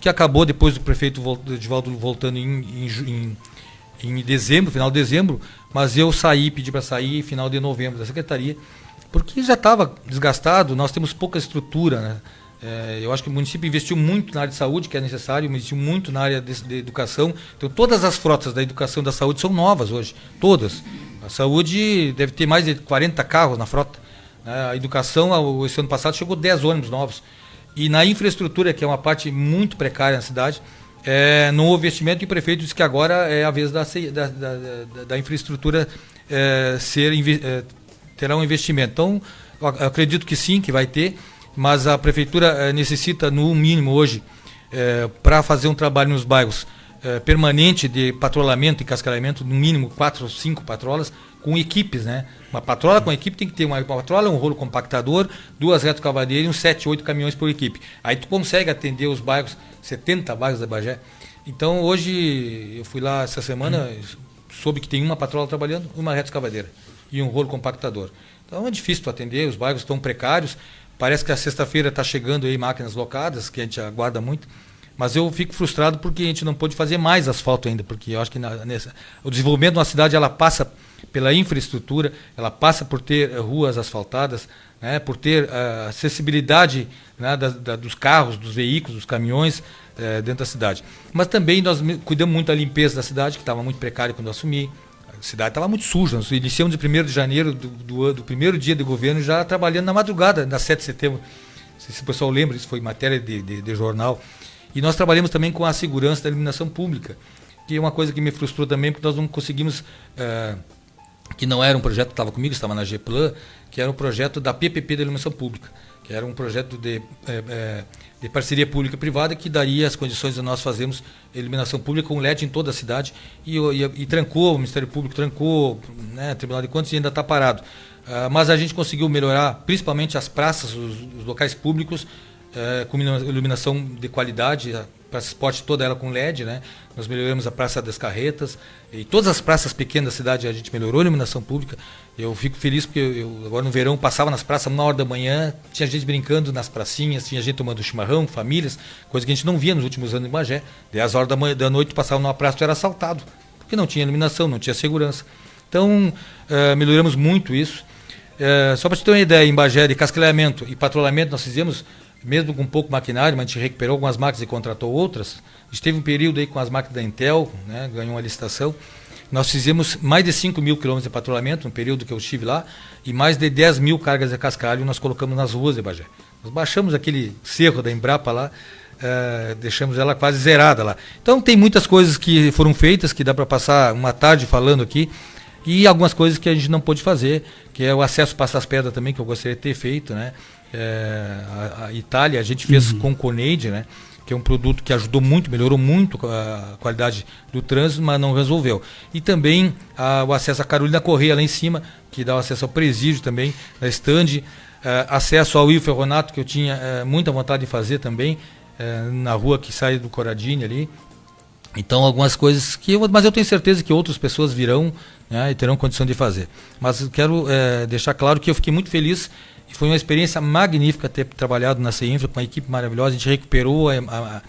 B: que acabou depois do prefeito Divaldo voltando em dezembro, final de dezembro, mas eu pedi para sair final de novembro da secretaria, porque já estava desgastado, nós temos pouca estrutura, né? Eu acho que o município investiu muito na área de saúde, que é necessário, investiu muito na área de educação. Então todas as frotas da educação e da saúde são novas hoje, todas. A saúde deve ter mais de 40 carros na frota. A educação, esse ano passado, chegou 10 ônibus novos. E na infraestrutura, que é uma parte muito precária na cidade, não houve investimento, e o prefeito disse que agora é a vez da infraestrutura terá um investimento. Então, eu acredito que sim, que vai ter, mas a prefeitura necessita, no mínimo hoje, para fazer um trabalho nos bairros permanente de patrulhamento e cascalhamento, no mínimo 4 ou 5 patrolas, com equipes, né? Uma patrola com equipe tem que ter uma patrola, um rolo compactador, 2 retroescavadeiras e uns 7, 8 caminhões por equipe. Aí tu consegue atender os bairros, 70 bairros da Bagé. Então hoje, eu fui lá essa semana, soube que tem uma patrola trabalhando, uma retroescavadeira e um rolo compactador. Então é difícil tu atender, os bairros estão precários. Parece que a sexta-feira está chegando aí máquinas locadas, que a gente aguarda muito. Mas eu fico frustrado porque a gente não pôde fazer mais asfalto ainda, porque eu acho que o desenvolvimento de uma cidade, ela passa pela infraestrutura, ela passa por ter ruas asfaltadas, né, por ter acessibilidade, né, dos carros, dos veículos, dos caminhões dentro da cidade. Mas também nós cuidamos muito da limpeza da cidade, que estava muito precária quando eu assumi. A cidade estava muito suja. Nós iniciamos de 1º de janeiro, do primeiro dia de governo, já trabalhando na madrugada, na 7 de setembro. Não sei se o pessoal lembra, isso foi matéria de jornal. E nós trabalhamos também com a segurança da iluminação pública, que é uma coisa que me frustrou também, porque nós não conseguimos, que não era um projeto que estava comigo, estava na GEPLAN, que era um projeto da PPP da iluminação pública, que era um projeto de parceria pública-privada, que daria as condições de nós fazermos iluminação pública com LED em toda a cidade, e trancou, o Ministério Público trancou, né, Tribunal de Contas, e ainda está parado. Mas a gente conseguiu melhorar, principalmente as praças, os locais públicos, com iluminação de qualidade, a Praça Esporte toda ela com LED, né? Nós melhoramos a Praça das Carretas, e todas as praças pequenas da cidade a gente melhorou a iluminação pública. Eu fico feliz porque eu agora no verão passava nas praças 1h da manhã, tinha gente brincando nas pracinhas, tinha gente tomando chimarrão, famílias, coisa que a gente não via nos últimos anos em Bagé. 10h da noite passava numa praça, tu era assaltado, porque não tinha iluminação, não tinha segurança. Então, melhoramos muito isso. Só para te ter uma ideia, em Bagé, de cascalhamento e patrulhamento, nós fizemos, mesmo com pouco maquinário, mas a gente recuperou algumas máquinas e contratou outras. A gente teve um período aí com as máquinas da Intel, né, ganhou uma licitação. Nós fizemos mais de 5 mil quilômetros de patrulhamento no período que eu estive lá, e mais de 10 mil cargas de cascalho nós colocamos nas ruas de Bagé. Nós baixamos aquele cerro da Embrapa lá, deixamos ela quase zerada lá. Então tem muitas coisas que foram feitas, que dá para passar uma tarde falando aqui, e algumas coisas que a gente não pôde fazer, que é o acesso Passas Pedras também, que eu gostaria de ter feito, né? A Itália, a gente fez com o Coneide, né? Que é um produto que ajudou muito, melhorou muito a qualidade do trânsito, mas não resolveu. E também o acesso à Carolina Correia lá em cima, que dá o acesso ao presídio também, da estande, acesso ao Rio Ferronato, que eu tinha muita vontade de fazer também, na rua que sai do Coradini ali. Então, algumas coisas mas eu tenho certeza que outras pessoas virão, né, e terão condição de fazer. Mas eu quero deixar claro que eu fiquei muito feliz. E foi uma experiência magnífica ter trabalhado na CEINFRA com uma equipe maravilhosa. A gente recuperou a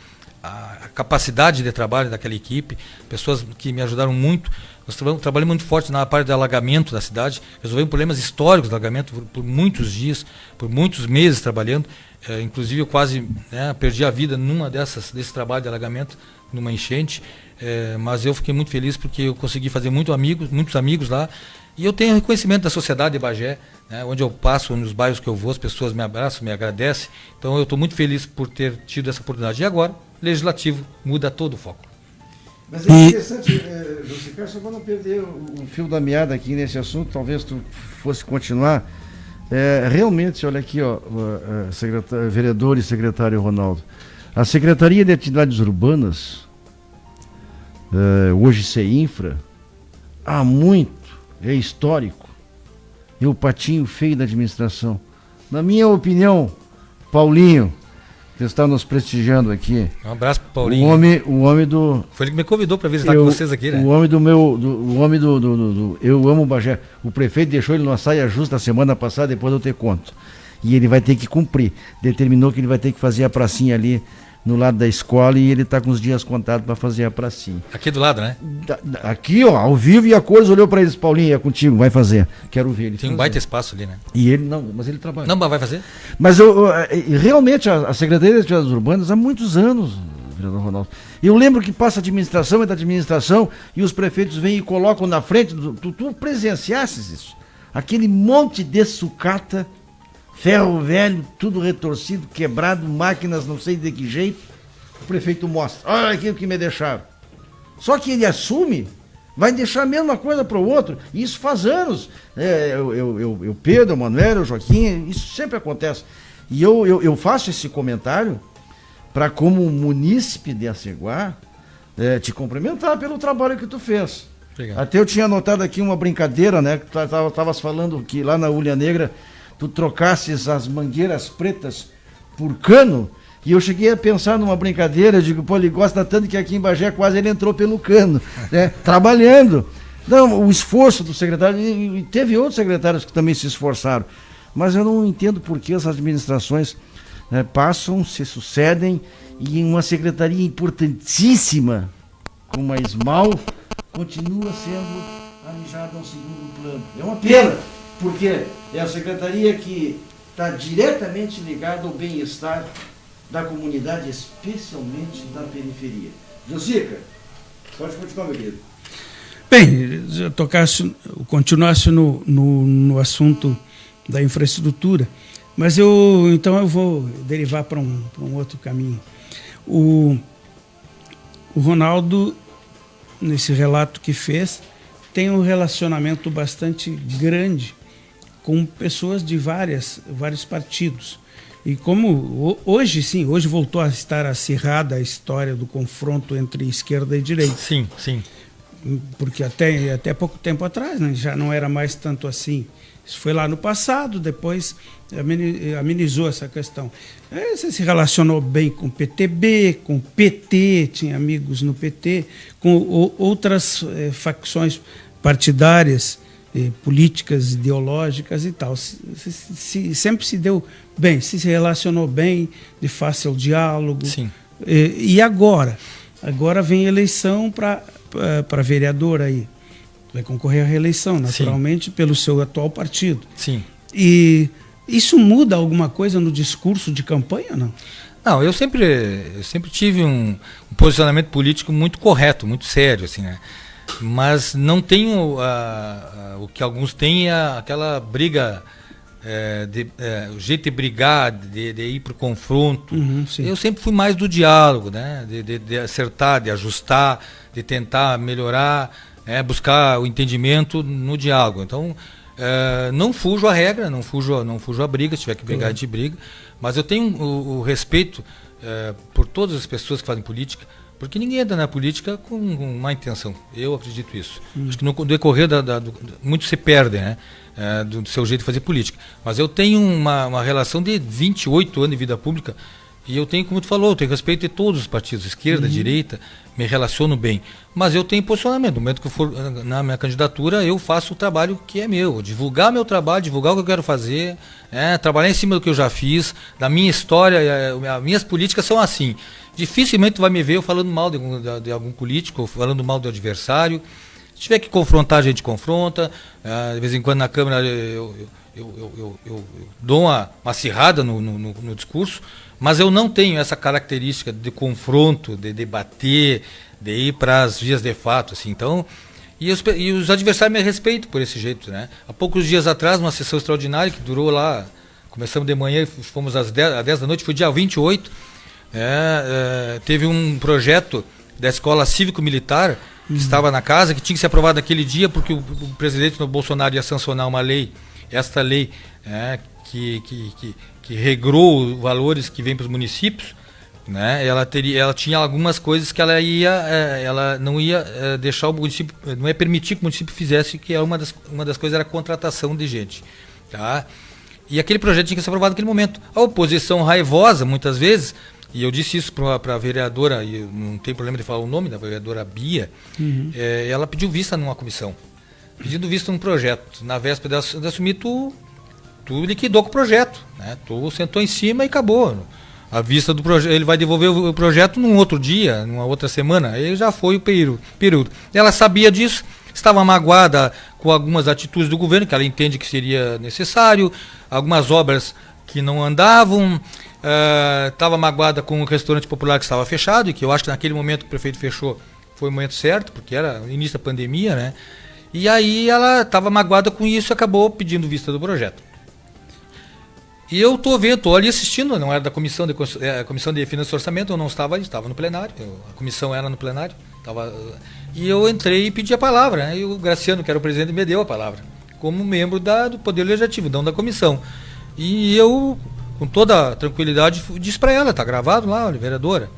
B: capacidade de trabalho daquela equipe, pessoas que me ajudaram muito. Nós trabalhamos muito forte na parte do alagamento da cidade, resolvemos problemas históricos do alagamento por muitos dias, por muitos meses trabalhando. Inclusive eu quase perdi a vida desse trabalho de alagamento, numa enchente. Mas eu fiquei muito feliz porque eu consegui fazer muitos amigos lá. E eu tenho reconhecimento da sociedade de Bagé, né, onde eu passo, nos bairros que eu vou, as pessoas me abraçam, me agradecem. Então eu estou muito feliz por ter tido essa oportunidade. E agora, legislativo muda todo o foco.
A: Mas é interessante, José, só para não perder o fio da meada aqui nesse assunto, talvez tu fosse continuar. Realmente, olha aqui, ó, vereador e secretário Ronaldo, a Secretaria de Atividades Urbanas, hoje CEINFRA, há muito, é histórico, é o patinho feio da administração. Na minha opinião, Paulinho, que está nos prestigiando aqui.
B: Um abraço pro Paulinho.
A: O homem do...
B: Foi ele que me convidou para visitar com vocês aqui, né?
A: O homem do Eu Amo Bagé. O prefeito deixou ele numa saia justa a semana passada, depois eu te conto. E ele vai ter que cumprir. Determinou que ele vai ter que fazer a pracinha ali no lado da escola, e ele está com os dias contados para fazer a pracinha.
B: Aqui do lado, né?
A: Aqui, ó, ao vivo, e a coisa olhou para eles: Paulinho, é contigo, vai fazer. Quero ver ele.
B: Tem um baita espaço ali, né?
A: E ele não, mas ele trabalha.
B: Não, mas vai fazer?
A: Mas realmente a Secretaria de Atividades Urbanas há muitos anos, vereador Ronaldo. Eu lembro que passa administração, é da administração, e os prefeitos vêm e colocam na frente. Tu presenciasses isso? Aquele monte de sucata, ferro velho, tudo retorcido, quebrado, máquinas não sei de que jeito, o prefeito mostra, olha aquilo que me deixaram. Só que ele assume, vai deixar a mesma coisa para o outro. E isso faz anos. Eu Pedro, o Manuel, o Joaquim, isso sempre acontece. E eu faço esse comentário para, como munícipe de Aceguá, te cumprimentar pelo trabalho que tu fez.
B: Obrigado.
A: Até eu tinha anotado aqui uma brincadeira, né? Que tu estavas falando que lá na Ulha Negra tu trocasses as mangueiras pretas por cano. E eu cheguei a pensar numa brincadeira, eu digo, pô, ele gosta tanto que aqui em Bagé quase ele entrou pelo cano, né? Trabalhando. Não, o esforço do secretário, e teve outros secretários que também se esforçaram, mas eu não entendo por que as administrações passam, se sucedem, e uma secretaria importantíssima, como a Esmal, continua sendo alijada ao segundo plano. É uma pena, porque é a secretaria que está diretamente ligada ao bem-estar da comunidade, especialmente da periferia. Josica, pode continuar, meu querido.
C: Bem, continuasse no assunto da infraestrutura, mas então eu vou derivar para um outro caminho. O Ronaldo, nesse relato que fez, tem um relacionamento bastante grande com pessoas de vários partidos. E como hoje voltou a estar acirrada a história do confronto entre esquerda e direita.
B: Sim, sim.
C: Porque até pouco tempo atrás, né, já não era mais tanto assim. Isso foi lá no passado, depois amenizou essa questão. Você se relacionou bem com o PTB, com o PT, tinha amigos no PT, com outras facções partidárias, políticas, ideológicas e tal. Sempre se deu bem, se relacionou bem, de fácil diálogo.
B: Sim.
C: E agora? Agora vem eleição para vereador aí. Vai concorrer à reeleição, naturalmente, sim, pelo seu atual partido.
B: Sim.
C: E isso muda alguma coisa no discurso de campanha, não?
B: Não, eu sempre tive um posicionamento político muito correto, muito sério, assim, né? Mas não tenho o que alguns têm, aquela briga, o jeito de brigar, de ir para o confronto. Eu sempre fui mais do diálogo, né? De acertar, de ajustar, de tentar melhorar, buscar o entendimento no diálogo. Então, não fujo à regra, não fujo à briga. Se tiver que brigar, a gente briga. Mas eu tenho o respeito por todas as pessoas que fazem política, porque ninguém entra na política com má intenção. Eu acredito isso. Acho que no decorrer muito se perde, né? Do seu jeito de fazer política. Mas eu tenho uma relação de 28 anos de vida pública e eu tenho, como tu falou, eu tenho respeito de todos os partidos, esquerda, direita, me relaciono bem. Mas eu tenho posicionamento. No momento que eu for na minha candidatura, eu faço o trabalho que é meu. Divulgar meu trabalho, divulgar o que eu quero fazer, trabalhar em cima do que eu já fiz, da minha história. As minhas políticas são assim. Dificilmente tu vai me ver eu falando mal de algum político, ou falando mal do adversário. Se tiver que confrontar, a gente confronta. De vez em quando na Câmara eu dou uma acirrada no discurso, mas eu não tenho essa característica de confronto, de debater, de ir para as vias de fato. Assim. Então, e os adversários me respeitam por esse jeito. Né? Há poucos dias atrás, numa sessão extraordinária que durou lá, começamos de manhã, fomos às 10 da noite, foi dia 28, teve um projeto da Escola Cívico-Militar que estava na casa, que tinha que ser aprovado naquele dia, porque o presidente Bolsonaro ia sancionar uma lei, esta lei que regrou os valores que vêm para os municípios, né? Ela tinha algumas coisas que ela não ia deixar o município, não ia permitir que o município fizesse, que uma das coisas era a contratação de gente, tá? E aquele projeto tinha que ser aprovado naquele momento. A oposição raivosa, muitas vezes, e eu disse isso para a vereadora, e não tem problema de falar o nome da vereadora Bia, ela pediu vista numa comissão, pedindo vista num projeto. Na véspera de assumir, tu liquidou com o projeto, né? Tu sentou em cima e acabou. A vista do projeto, ele vai devolver o projeto num outro dia, numa outra semana, aí já foi o período. Ela sabia disso, estava magoada com algumas atitudes do governo, que ela entende que seria necessário, algumas obras que não andavam, estava magoada com o restaurante popular que estava fechado, e que eu acho que naquele momento que o prefeito fechou foi o momento certo, porque era o início da pandemia, né? E aí ela estava magoada com isso e acabou pedindo vista do projeto. E eu estou ali assistindo, não era da comissão de Finanças e Orçamento, eu não estava ali, estava no plenário, a comissão era no plenário, e eu entrei e pedi a palavra, né? E o Graciano, que era o presidente, me deu a palavra, como membro do Poder Legislativo, não da comissão. E eu, com toda a tranquilidade, disse para ela, está gravado lá, vereadora,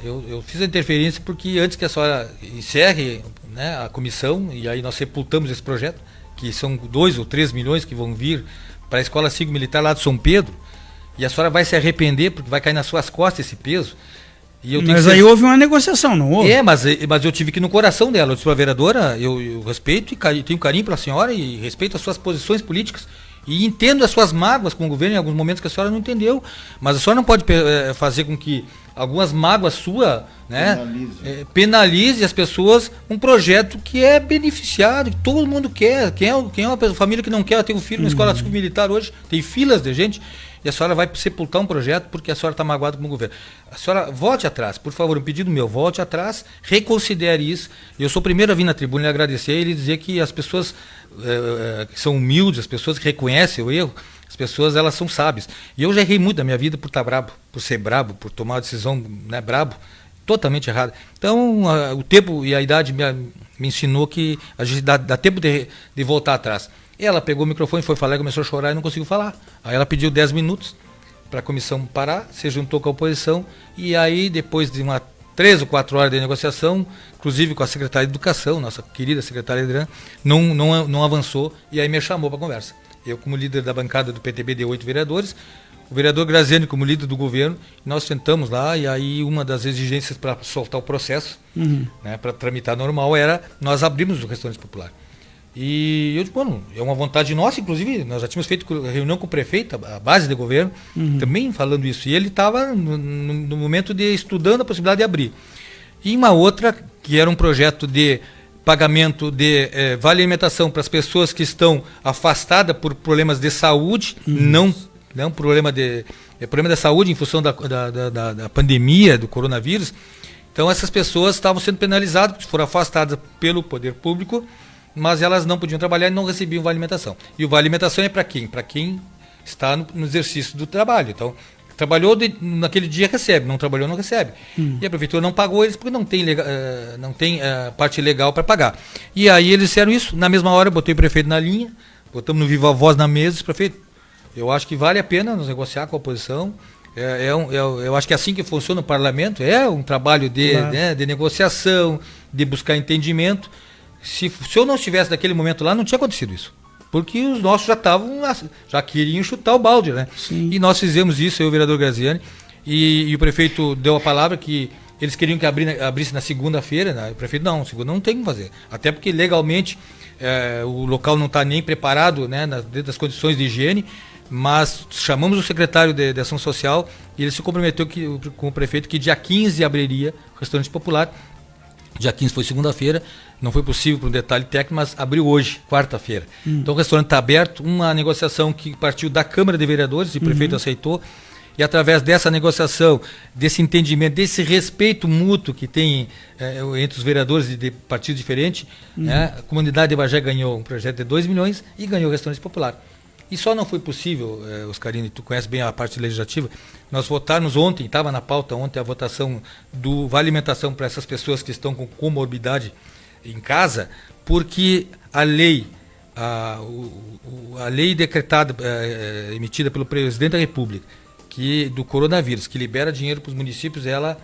B: eu fiz a interferência porque antes que a senhora encerre, né, a comissão, e aí nós sepultamos esse projeto, que são 2 ou 3 milhões que vão vir para a Escola Cívico-Militar lá de São Pedro, e a senhora vai se arrepender porque vai cair nas suas costas esse peso.
C: Mas aí houve uma negociação, não houve?
B: Mas eu tive que ir no coração dela. Eu disse para a vereadora, eu respeito e tenho carinho pela senhora e respeito as suas posições políticas. E entendo as suas mágoas com o governo em alguns momentos que a senhora não entendeu. Mas a senhora não pode fazer com que algumas mágoas suas, né, penalize as pessoas, um projeto que é beneficiado, que todo mundo quer. Quem é uma família que não quer ter um filho na escola militar hoje? Tem filas de gente. E a senhora vai sepultar um projeto porque a senhora está magoada com o governo. A senhora volte atrás, por favor, um pedido meu, volte atrás, reconsidere isso. Eu sou o primeiro a vir na tribuna e agradecer e ele dizer que as pessoas que são humildes, as pessoas que reconhecem o erro, as pessoas, elas são sábias. E eu já errei muito da minha vida por estar brabo, por ser brabo, por tomar uma decisão, né, brabo, totalmente errada. Então, o tempo e a idade me ensinou que a gente dá tempo de voltar atrás. Ela pegou o microfone, foi falar, começou a chorar e não conseguiu falar. Aí ela pediu 10 minutos para a comissão parar, se juntou com a oposição, e aí depois de 3 ou 4 horas de negociação, inclusive com a secretária de Educação, nossa querida secretária Adriana, não avançou, e aí me chamou para a conversa. Eu, como líder da bancada do PTB de 8 vereadores, o vereador Graziani como líder do governo, nós sentamos lá, e aí uma das exigências para soltar o processo, né, para tramitar normal, era nós abrimos o restaurante popular. E eu digo, bueno, é uma vontade nossa, inclusive nós já tínhamos feito reunião com o prefeito, a base de governo, também falando isso, e ele estava no momento de estudando a possibilidade de abrir. E uma outra, que era um projeto de pagamento de vale alimentação para as pessoas que estão afastadas por problemas de saúde, não problema de saúde em função da pandemia, do coronavírus. Então essas pessoas estavam sendo penalizadas, porque foram afastadas pelo poder público, mas elas não podiam trabalhar e não recebiam vale alimentação. E o vale alimentação é para quem? Para quem está no exercício do trabalho. Então, trabalhou naquele dia, recebe, não trabalhou, não recebe. E a prefeitura não pagou eles porque não tem parte legal para pagar. E aí eles disseram isso, na mesma hora eu botei o prefeito na linha, botamos no Viva Voz na mesa, disse, prefeito, eu acho que vale a pena nos negociar com a oposição. Eu acho que é assim que funciona o parlamento, é um trabalho de negociação, de buscar entendimento. Se eu não estivesse naquele momento lá, não tinha acontecido isso. Porque os nossos já queriam chutar o balde, né?
C: Sim.
B: E nós fizemos isso, eu e o vereador Graziani, e o prefeito deu a palavra que eles queriam que abrisse na segunda-feira, né? O prefeito, não, segunda não tem como fazer. Até porque legalmente o local não está nem preparado, né, dentro das condições de higiene, mas chamamos o secretário de Ação Social e ele se comprometeu com o prefeito que dia 15 abriria o restaurante popular. Dia 15 foi segunda-feira, não foi possível por um detalhe técnico, mas abriu hoje, quarta-feira. Então o restaurante está aberto, uma negociação que partiu da Câmara de Vereadores, e o prefeito aceitou, e através dessa negociação, desse entendimento, desse respeito mútuo que tem entre os vereadores de partidos diferentes, a comunidade de Bagé ganhou um projeto de 2 milhões e ganhou o restaurante popular. E só não foi possível, Oscarino, tu conhece bem a parte legislativa, nós votarmos ontem, estava na pauta ontem a votação do Vale Alimentação para essas pessoas que estão com comorbidade em casa, porque a lei decretada, emitida pelo presidente da República, do coronavírus, que libera dinheiro para os municípios, ela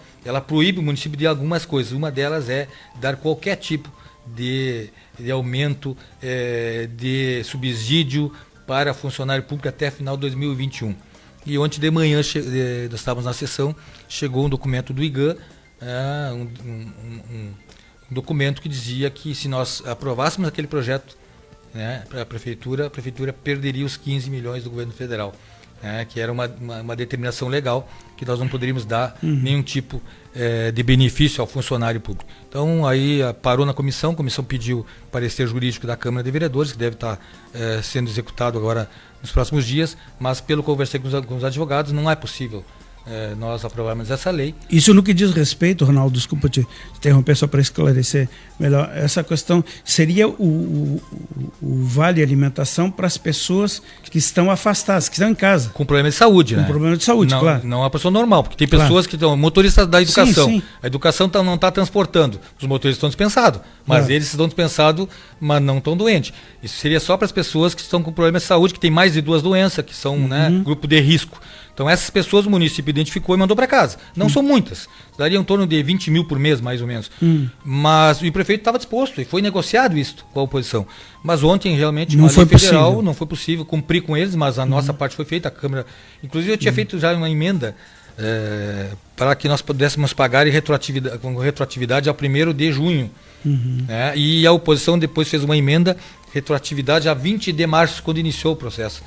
B: proíbe o município de algumas coisas. Uma delas é dar qualquer tipo de aumento, de subsídio para funcionário público até final de 2021. E ontem de manhã, nós estávamos na sessão, chegou um documento do IGAN, um documento que dizia que se nós aprovássemos aquele projeto, né, para a prefeitura perderia os 15 milhões do governo federal. Que era uma determinação legal, que nós não poderíamos dar nenhum tipo de benefício ao funcionário público. Então aí parou na comissão, a comissão pediu parecer jurídico da Câmara de Vereadores, que deve estar sendo executado agora nos próximos dias, mas pelo que conversei com os advogados, não é possível nós aprovamos essa lei.
C: Isso no que diz respeito, Ronaldo, desculpa te interromper só para esclarecer melhor, essa questão seria o vale alimentação para as pessoas que estão afastadas, que estão em casa.
B: Com problema de saúde,
C: Com problema de saúde,
B: não,
C: claro.
B: Não a pessoa normal, porque tem pessoas que estão, motoristas da educação,
C: Sim.
B: A educação não está transportando, os motoristas estão dispensados, mas eles estão dispensados, mas não estão doentes. Isso seria só para as pessoas que estão com problema de saúde, que tem mais de 2 doenças, que são grupo de risco. Então essas pessoas o município identificou e mandou para casa. Não são muitas, daria em torno de 20 mil por mês, mais ou menos. Mas o prefeito estava disposto e foi negociado isso com a oposição. Mas ontem realmente
C: não foi federal,
B: possível. Não foi possível cumprir com eles, mas a nossa parte foi feita, a Câmara. Inclusive eu tinha feito já uma emenda para que nós pudéssemos pagar com retroatividade ao 1º de junho. Né? E a oposição depois fez uma emenda, retroatividade a 20 de março, quando iniciou o processo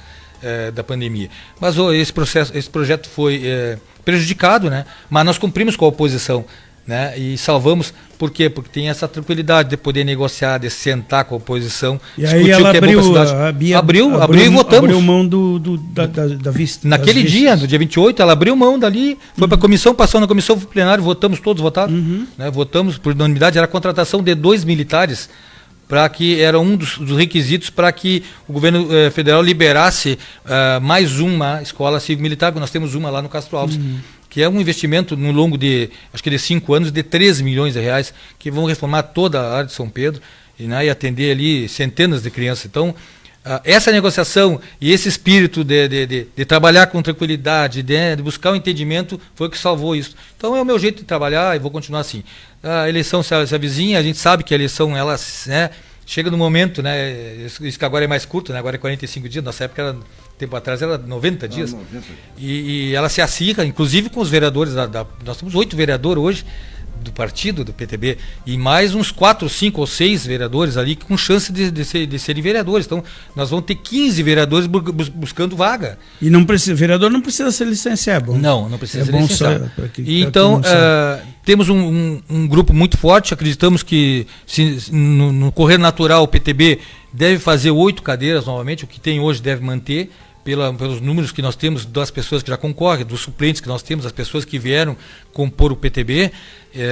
B: da pandemia. Mas esse projeto foi prejudicado, né? Mas nós cumprimos com a oposição, né? E salvamos. Por quê? Porque tem essa tranquilidade de poder negociar, de sentar com a oposição,
C: e aí ela abriu
B: e votamos.
C: Abriu mão da vista.
B: Naquele dia, no dia 28, ela abriu mão dali, foi para a comissão, passou na comissão plenária, votamos, todos votaram, né? Votamos por unanimidade, era a contratação de 2 militares, para que era um dos requisitos para que o governo federal liberasse mais uma escola cívico-militar, porque nós temos uma lá no Castro Alves, que é um investimento no longo de, acho que de 5 anos, de 13 milhões de reais, que vão reformar toda a área de São Pedro e atender ali centenas de crianças. Então, essa negociação e esse espírito de trabalhar com tranquilidade, de buscar um entendimento, foi o que salvou isso. Então é o meu jeito de trabalhar e vou continuar assim. A eleição se avizinha, a gente sabe que a eleição, ela, né, chega no momento, né, isso que agora é mais curto, né, agora é 45 dias, nossa época era, tempo atrás era 90 dias, 90. E ela se acirra, inclusive com os vereadores, nós temos 8 vereadores hoje, do partido, do PTB, e mais uns 4, 5 ou 6 vereadores ali com chance de serem vereadores. Então, nós vamos ter 15 vereadores buscando vaga.
C: E não precisa, vereador não precisa ser licenciado, é bom?
B: Não precisa ser licenciado. Então, temos um grupo muito forte, acreditamos que no correr natural o PTB deve fazer 8 cadeiras novamente, o que tem hoje deve manter, pelos números que nós temos das pessoas que já concorrem, dos suplentes que nós temos, das pessoas que vieram compor o PTB,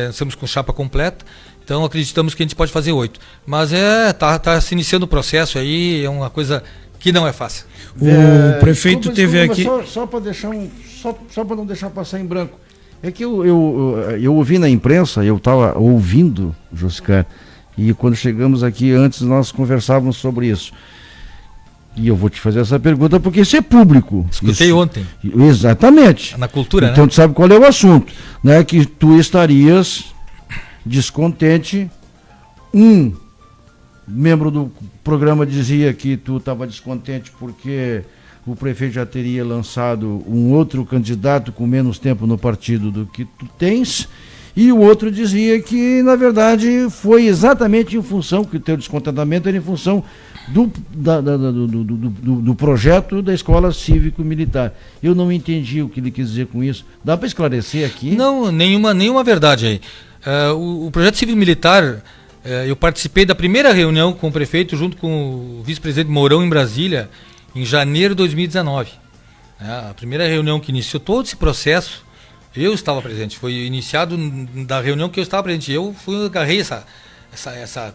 B: estamos com chapa completa, então acreditamos que a gente pode fazer 8. Mas tá se iniciando o processo aí, é uma coisa que não é fácil.
C: O prefeito teve aqui...
A: Só para não deixar passar em branco, é que eu ouvi na imprensa, eu estava ouvindo, Joscar, e quando chegamos aqui antes nós conversávamos sobre isso. E eu vou te fazer essa pergunta porque isso é público.
B: Escutei ontem.
A: Exatamente.
B: Na cultura,
A: então,
B: né?
A: Tu sabe qual é o assunto, né? Que tu estarias descontente. Um membro do programa dizia que tu estava descontente porque o prefeito já teria lançado um outro candidato com menos tempo no partido do que tu tens. E o outro dizia que, na verdade, foi exatamente em função, que o teu descontentamento era em função do projeto da escola cívico-militar. Eu não entendi o que ele quis dizer com isso. Dá para esclarecer aqui?
B: Não, nenhuma verdade aí. O projeto cívico-militar, eu participei da primeira reunião com o prefeito, junto com o vice-presidente Mourão, em Brasília, em janeiro de 2019. A primeira reunião que iniciou todo esse processo, eu estava presente. Foi iniciado da reunião que eu estava presente. Eu agarrei essa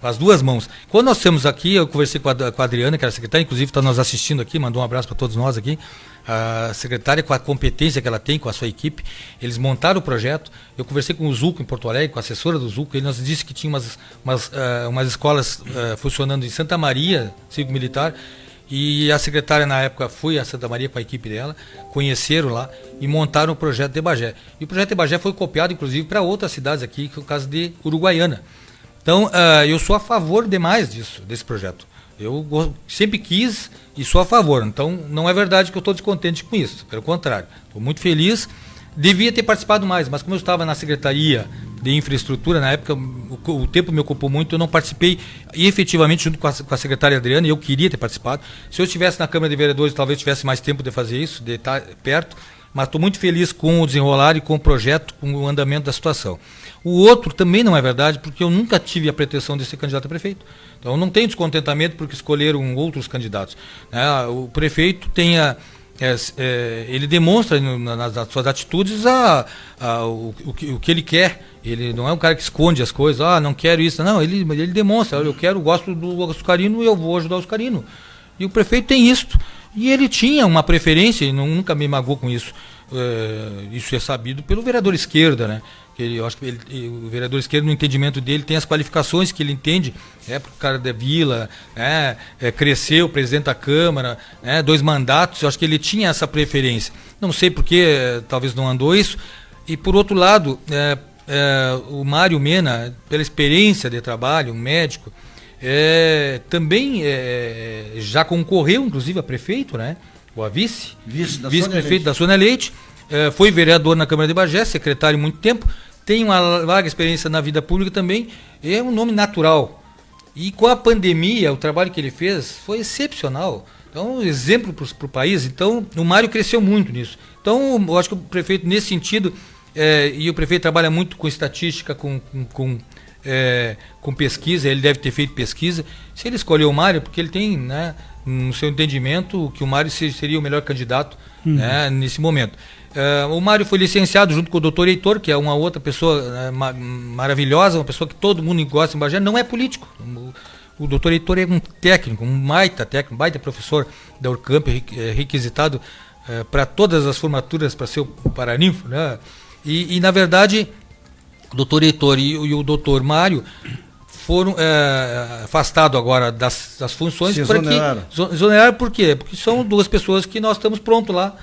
B: com as 2 mãos. Quando nós estamos aqui, eu conversei com a Adriana, que era a secretária, inclusive está nos assistindo aqui, mandou um abraço para todos nós aqui. A secretária, com a competência que ela tem, com a sua equipe, eles montaram o projeto. Eu conversei com o Zuco em Porto Alegre, com a assessora do Zuco, ele nos disse que tinha umas escolas funcionando em Santa Maria, cívico-militar, e a secretária na época foi a Santa Maria com a equipe dela, conheceram lá e montaram o projeto de Bagé. E o projeto de Bagé foi copiado inclusive para outras cidades aqui, que é o caso de Uruguaiana. Então eu sou a favor demais desse projeto. Eu sempre quis e sou a favor. Então não é verdade que eu estou descontente com isso, pelo contrário, estou muito feliz. Devia ter participado mais, mas como eu estava na Secretaria de Infraestrutura, na época o tempo me ocupou muito, eu não participei, e efetivamente junto com a secretária Adriana, eu queria ter participado. Se eu estivesse na Câmara de Vereadores, talvez tivesse mais tempo de fazer isso, de estar perto, mas estou muito feliz com o desenrolar e com o projeto, com o andamento da situação. O outro também não é verdade, porque eu nunca tive a pretensão de ser candidato a prefeito. Então eu não tenho descontentamento porque escolheram outros candidatos. O prefeito tem ele demonstra nas suas atitudes o que ele quer. Ele não é um cara que esconde as coisas, não quero isso. Não, ele demonstra, eu gosto do Oscarino e eu vou ajudar o Oscarino. E o prefeito tem isso. E ele tinha uma preferência, e nunca me magoou com isso. Isso é sabido pelo vereador Esquerda, né? Eu acho que o vereador Esquerda, no entendimento dele, tem as qualificações que ele entende, porque o cara da vila, cresceu, presidente da Câmara, 2 mandatos, eu acho que ele tinha essa preferência. Não sei por que talvez não andou isso. E por outro lado, o Mário Mena, pela experiência de trabalho, um médico, também já concorreu, inclusive, a prefeito, né? Ou a vice-prefeito da Sônia Leite, foi vereador na Câmara de Bagé, secretário muito tempo, tem uma larga experiência na vida pública também, é um nome natural. E com a pandemia, o trabalho que ele fez foi excepcional. Então, exemplo para o país. Então, o Mário cresceu muito nisso. Então, eu acho que o prefeito, nesse sentido, e o prefeito trabalha muito com estatística, com pesquisa, ele deve ter feito pesquisa. Se ele escolheu o Mário, porque ele tem, né, no seu entendimento, que o Mário seria o melhor candidato, né, nesse momento. O Mário foi licenciado junto com o doutor Heitor, que é uma outra pessoa maravilhosa, uma pessoa que todo mundo gosta em Bagé, não é político. O doutor Heitor é um técnico, um baita técnico, um baita professor da Urcamp, requisitado para todas as formaturas para ser o paraninfo, né? E na verdade, o doutor Heitor e o doutor Mário foram afastados agora das funções. Exoneraram por quê? Porque são 2 pessoas que nós estamos prontos lá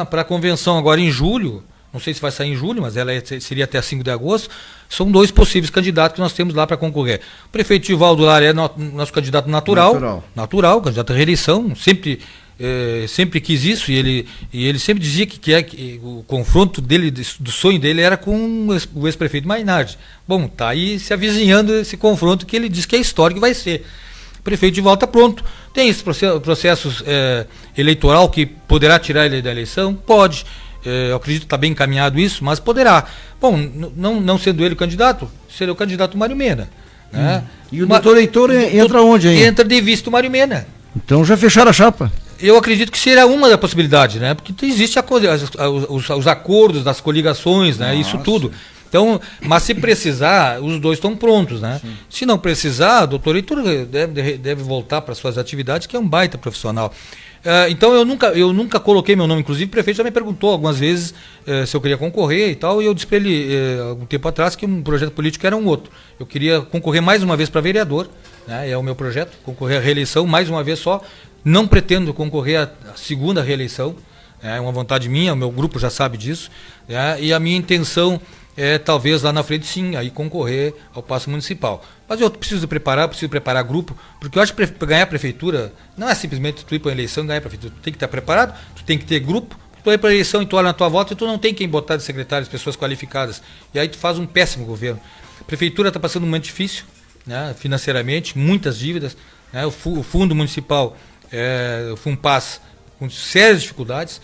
B: para a convenção agora em julho. Não sei se vai sair em julho, mas ela seria até 5 de agosto. São 2 possíveis candidatos que nós temos lá para concorrer. O prefeito Givaldo Lara é nosso candidato natural, candidato à reeleição, sempre quis isso, e ele sempre dizia que o confronto dele, do sonho dele, era com o ex-prefeito Mainardi. Bom, tá aí se avizinhando esse confronto que ele diz que é histórico e vai ser. O prefeito de volta pronto. Tem esse processo eleitoral que poderá tirar ele da eleição? Pode. Eu acredito que está bem encaminhado isso, mas poderá. Bom, não sendo ele o candidato, seria o candidato Mário Mena. Né?
A: E o doutor Heitor entra onde aí?
B: Entra de visto Mário Mena.
A: Então já fecharam a chapa.
B: Eu acredito que será uma da possibilidade, né? Porque existe os acordos das coligações, né? Isso tudo. Então, mas se precisar, os 2 estão prontos, né? Sim. Se não precisar, o doutor Heitor deve voltar para suas atividades, que é um baita profissional. Então eu nunca coloquei meu nome, inclusive o prefeito já me perguntou algumas vezes se eu queria concorrer e tal, e eu disse para ele algum tempo atrás que um projeto político era um outro. Eu queria concorrer mais uma vez para vereador, né? É o meu projeto, concorrer à reeleição mais uma vez só. Não pretendo concorrer à segunda reeleição, é uma vontade minha, o meu grupo já sabe disso, e a minha intenção é talvez lá na frente sim, aí concorrer ao Paço Municipal. Mas eu preciso preparar grupo, porque eu acho que ganhar a prefeitura não é simplesmente tu ir para a eleição e ganhar a prefeitura. Tu tem que estar preparado, tu tem que ter grupo, tu ir para a eleição e tu olha na tua volta e tu não tem quem botar de secretários, pessoas qualificadas. E aí tu faz um péssimo governo. A prefeitura está passando um momento difícil, né, financeiramente, muitas dívidas, né, o fundo municipal, o FUNPAS, com sérias dificuldades.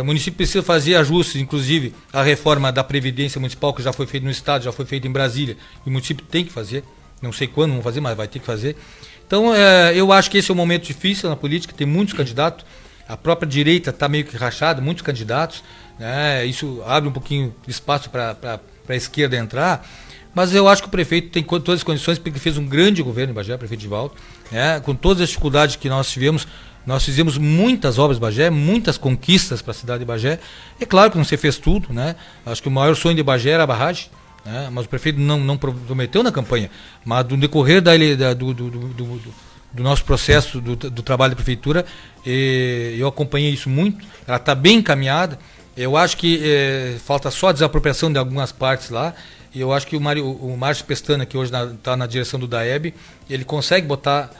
B: O município precisa fazer ajustes, inclusive a reforma da Previdência Municipal, que já foi feita no Estado, já foi feita em Brasília, e o município tem que fazer, não sei quando vão fazer, mas vai ter que fazer. Então, eu acho que esse é um momento difícil na política, tem muitos candidatos, a própria direita está meio que rachada, muitos candidatos, né? Isso abre um pouquinho de espaço para a esquerda entrar, mas eu acho que o prefeito tem todas as condições, porque fez um grande governo em Bagé, o prefeito Givaldo, né? Com todas as dificuldades que nós tivemos. Nós fizemos muitas obras em Bagé, muitas conquistas para a cidade de Bagé. É claro que não se fez tudo, né? Acho que o maior sonho de Bagé era a barragem, né? Mas o prefeito não prometeu na campanha. Mas no decorrer do nosso processo do trabalho da prefeitura, eu acompanhei isso muito. Ela está bem encaminhada. Eu acho que falta só a desapropriação de algumas partes lá. E eu acho que o Márcio Pestana, que hoje está na direção do DAEB, ele consegue botar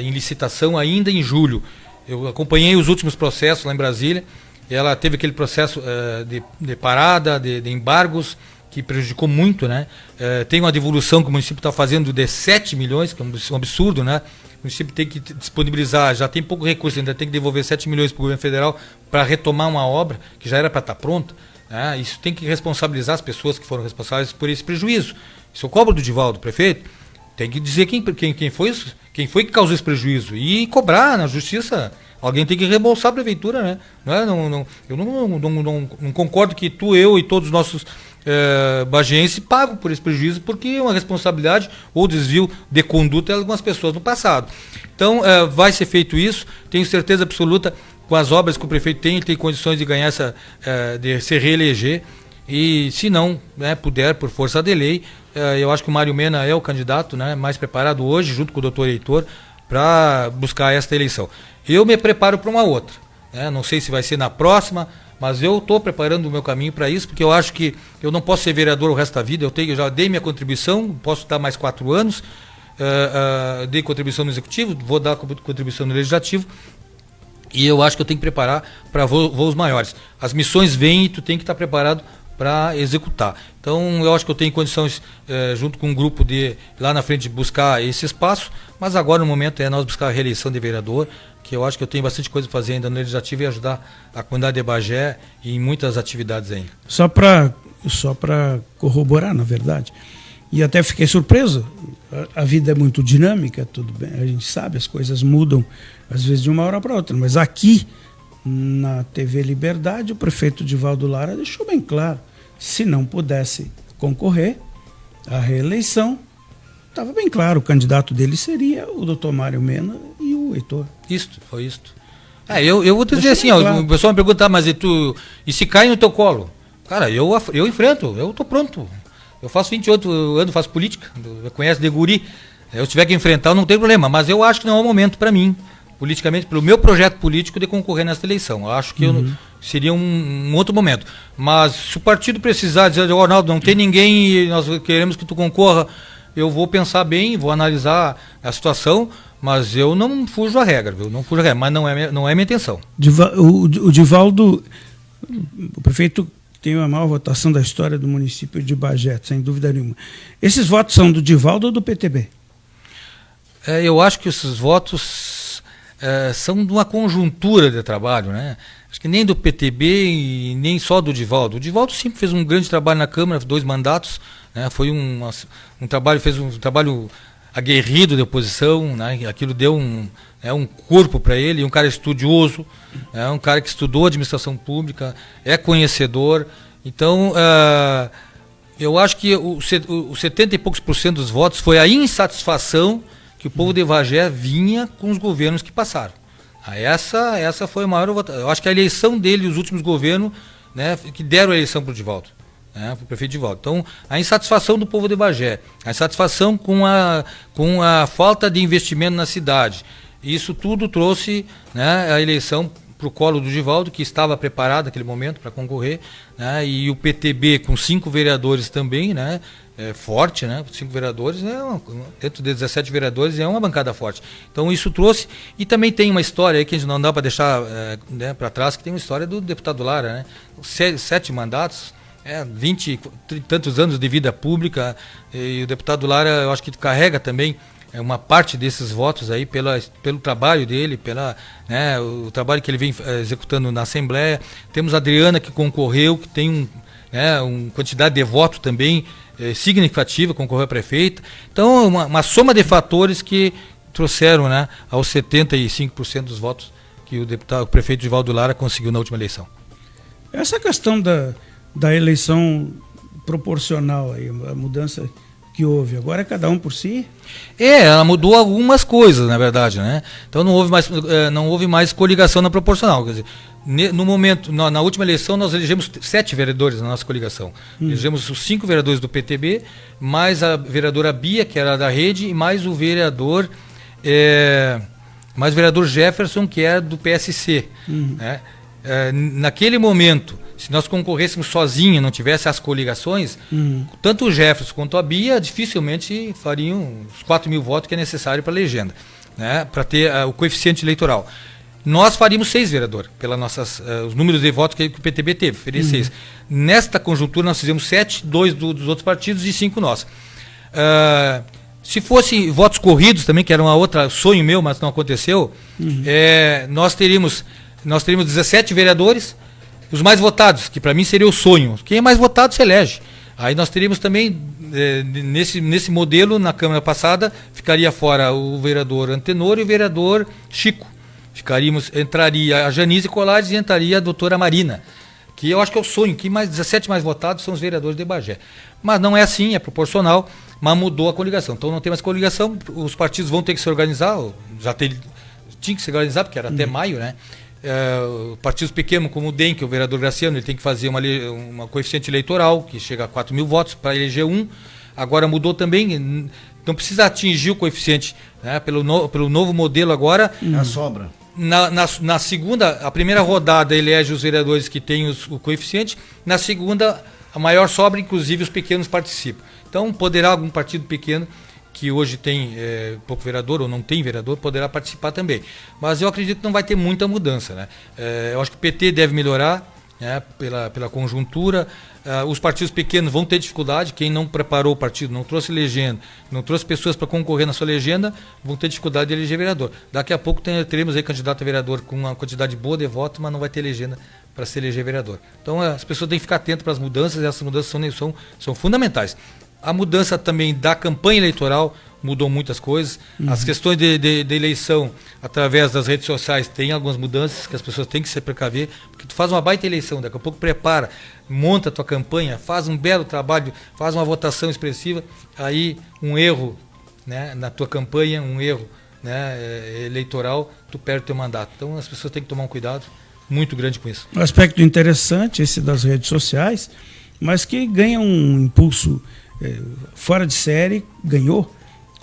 B: em licitação ainda em julho. Eu acompanhei os últimos processos lá em Brasília. Ela teve aquele processo de parada, de embargos, que prejudicou muito, né? Tem uma devolução que o município está fazendo de 7 milhões, que é um absurdo, né? O município tem que disponibilizar, já tem pouco recurso, ainda tem que devolver 7 milhões para o governo federal para retomar uma obra que já era para estar pronta. Isso tem que responsabilizar as pessoas que foram responsáveis por esse prejuízo. Isso eu cobro do Divaldo, prefeito. tem que dizer quem foi que causou esse prejuízo e cobrar na justiça. Alguém tem que reembolsar a prefeitura, né? Eu não concordo que tu, eu e todos os nossos bagienses pagam por esse prejuízo, porque é uma responsabilidade ou desvio de conduta de algumas pessoas no passado. Então, vai ser feito isso, tenho certeza absoluta, com as obras que o prefeito tem, ele tem condições de ganhar de se reeleger, e se não, né, puder, por força de lei, eu acho que o Mário Mena é o candidato, né, mais preparado hoje, junto com o doutor Heitor, para buscar esta eleição. Eu me preparo para uma outra, né? Não sei se vai ser na próxima, mas eu estou preparando o meu caminho para isso, porque eu acho que eu não posso ser vereador o resto da vida. Eu já dei minha contribuição, posso dar mais 4 anos, dei contribuição no executivo, vou dar contribuição no legislativo, e eu acho que eu tenho que preparar para voos maiores. As missões vêm e tu tem que estar preparado para executar. Então eu acho que eu tenho condições, junto com um grupo de lá na frente, de buscar esse espaço, mas agora no momento é nós buscar a reeleição de vereador, que eu acho que eu tenho bastante coisa a fazer ainda no legislativo e ajudar a comunidade de Bagé em muitas atividades ainda.
C: Só para corroborar, na verdade, e até fiquei surpreso, a vida é muito dinâmica, tudo bem, a gente sabe, as coisas mudam às vezes de uma hora para outra, mas aqui na TV Liberdade, o prefeito Divaldo Lara deixou bem claro, se não pudesse concorrer à reeleição, estava bem claro, o candidato dele seria o doutor Mário Mena e o Heitor.
B: Foi isto. Eu vou te dizer assim, claro. O pessoal me pergunta, mas e se cai no teu colo? Cara, eu enfrento, eu estou pronto. Eu faço 28 anos, faço política, eu conheço de guri. Eu tiver que enfrentar, eu não tenho problema, mas eu acho que não é o momento para mim, politicamente, pelo meu projeto político, de concorrer nessa eleição. Eu acho que seria um outro momento. Mas se o partido precisar dizer, Ronaldo, não tem ninguém e nós queremos que tu concorra, eu vou pensar bem, vou analisar a situação, mas eu não fujo a regra, viu? Não fujo a regra, mas não é minha intenção.
C: O Divaldo, o prefeito tem a maior votação da história do município de Bagé, sem dúvida nenhuma. Esses votos são do Divaldo ou do PTB?
B: Eu acho que esses votos são de uma conjuntura de trabalho, né? Acho que nem do PTB e nem só do Divaldo. O Divaldo sempre fez um grande trabalho na Câmara, 2 mandatos, né? Foi um trabalho, fez um trabalho aguerrido de oposição, né? Aquilo deu um corpo para ele, um cara estudioso, um cara que estudou administração pública, é conhecedor. Então, eu acho que os 70 e poucos % dos votos foi a insatisfação que o povo de Bagé vinha com os governos que passaram. Essa foi a maior votação. Eu acho que a eleição dele, os últimos governos, né, que deram a eleição para o Divaldo, para o prefeito Divaldo. Então, a insatisfação do povo de Bagé, a insatisfação com a falta de investimento na cidade. Isso tudo trouxe, né, a eleição para o colo do Divaldo, que estava preparado naquele momento para concorrer, né, e o PTB com 5 vereadores também, né, forte, né, 5 vereadores, né, dentro de 17 vereadores é uma bancada forte. Então isso trouxe, e também tem uma história aí que a gente não dá para deixar né, para trás, que tem uma história do deputado Lara, né, 7 mandatos, 20 e tantos anos de vida pública, e o deputado Lara, eu acho que carrega também uma parte desses votos aí pelo trabalho dele, né, o trabalho que ele vem executando na Assembleia. Temos a Adriana, que concorreu, que tem uma quantidade de voto também significativa, concorreu a prefeita. Então, uma soma de fatores que trouxeram, né, aos 75% dos votos que o prefeito Divaldo Lara conseguiu na última eleição.
C: Essa questão da eleição proporcional, aí, a mudança que houve, agora é cada um por si?
B: Ela mudou algumas coisas, na verdade, né? Então não houve mais coligação na proporcional. Quer dizer, no momento, na última eleição, nós elegemos 7 vereadores na nossa coligação. Elegemos os 5 vereadores do PTB, mais a vereadora Bia, que era da Rede, e mais o vereador Jefferson, que era do PSC. Né? Naquele momento, se nós concorrêssemos sozinhos, não tivesse as coligações, tanto o Jefferson quanto a Bia dificilmente fariam os 4 mil votos que é necessário para a legenda, né, para ter o coeficiente eleitoral. Nós faríamos 6 vereadores, os números de votos que o PTB teve, faria 6. Nesta conjuntura nós fizemos 7, 2 dos outros partidos e 5 nós. Se fosse votos corridos também, que era uma outra sonho meu, mas não aconteceu, nós teríamos 17 vereadores, os mais votados, que para mim seria o sonho. Quem é mais votado se elege. Aí nós teríamos também, nesse modelo, na Câmara passada, ficaria fora o vereador Antenor e o vereador Chico. Entraria a Janice Colares e entraria a doutora Marina, que eu acho que é o sonho, que 17 mais votados são os vereadores de Bagé. Mas não é assim, é proporcional, mas mudou a coligação. Então não tem mais coligação, os partidos vão ter que se organizar, tinha que se organizar, porque era até maio, né? Partidos pequenos como o DEM, que é o vereador Graciano, ele tem que fazer uma coeficiente eleitoral, que chega a 4 mil votos para eleger um. Agora mudou também, não precisa atingir o coeficiente, né? Pelo novo modelo agora.
A: A sobra.
B: Na segunda, a primeira rodada elege os vereadores que têm o coeficiente, na segunda a maior sobra, inclusive os pequenos participam. Então poderá algum partido pequeno que hoje tem pouco vereador ou não tem vereador, poderá participar também. Mas eu acredito que não vai ter muita mudança, né? Eu acho que o PT deve melhorar, né, pela conjuntura. Os partidos pequenos vão ter dificuldade, quem não preparou o partido, não trouxe legenda, não trouxe pessoas para concorrer na sua legenda, vão ter dificuldade de eleger vereador. Daqui a pouco teremos aí candidato a vereador com uma quantidade boa de votos, mas não vai ter legenda para se eleger vereador. Então as pessoas têm que ficar atentas para as mudanças, e essas mudanças são fundamentais. A mudança também da campanha eleitoral mudou muitas coisas. As questões de eleição através das redes sociais tem algumas mudanças que as pessoas têm que se precaver, porque tu faz uma baita eleição, daqui a pouco prepara, monta a tua campanha, faz um belo trabalho, faz uma votação expressiva, aí um erro, né, na tua campanha, um erro, né, eleitoral, tu perde o teu mandato. Então as pessoas têm que tomar um cuidado muito grande com isso.
C: Um aspecto interessante esse das redes sociais, mas que ganha um impulso fora de série, ganhou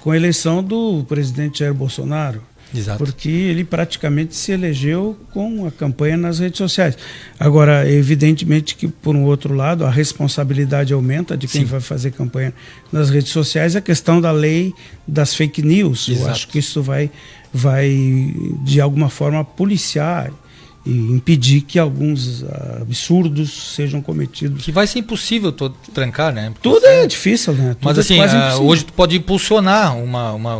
C: com a eleição do presidente Jair Bolsonaro.
B: Exato.
C: Porque ele praticamente se elegeu com a campanha nas redes sociais. Agora, evidentemente que, por um outro lado, a responsabilidade aumenta de quem
B: Sim.
C: vai fazer campanha nas redes sociais, a questão da lei das fake news.
B: Exato.
C: Eu acho que isso vai de alguma forma, policiar e impedir que alguns absurdos sejam cometidos.
B: Que vai ser impossível trancar, né? Porque
C: Tudo é difícil, né? Tudo
B: mas
C: é
B: assim,
C: quase impossível.
B: hoje tu pode impulsionar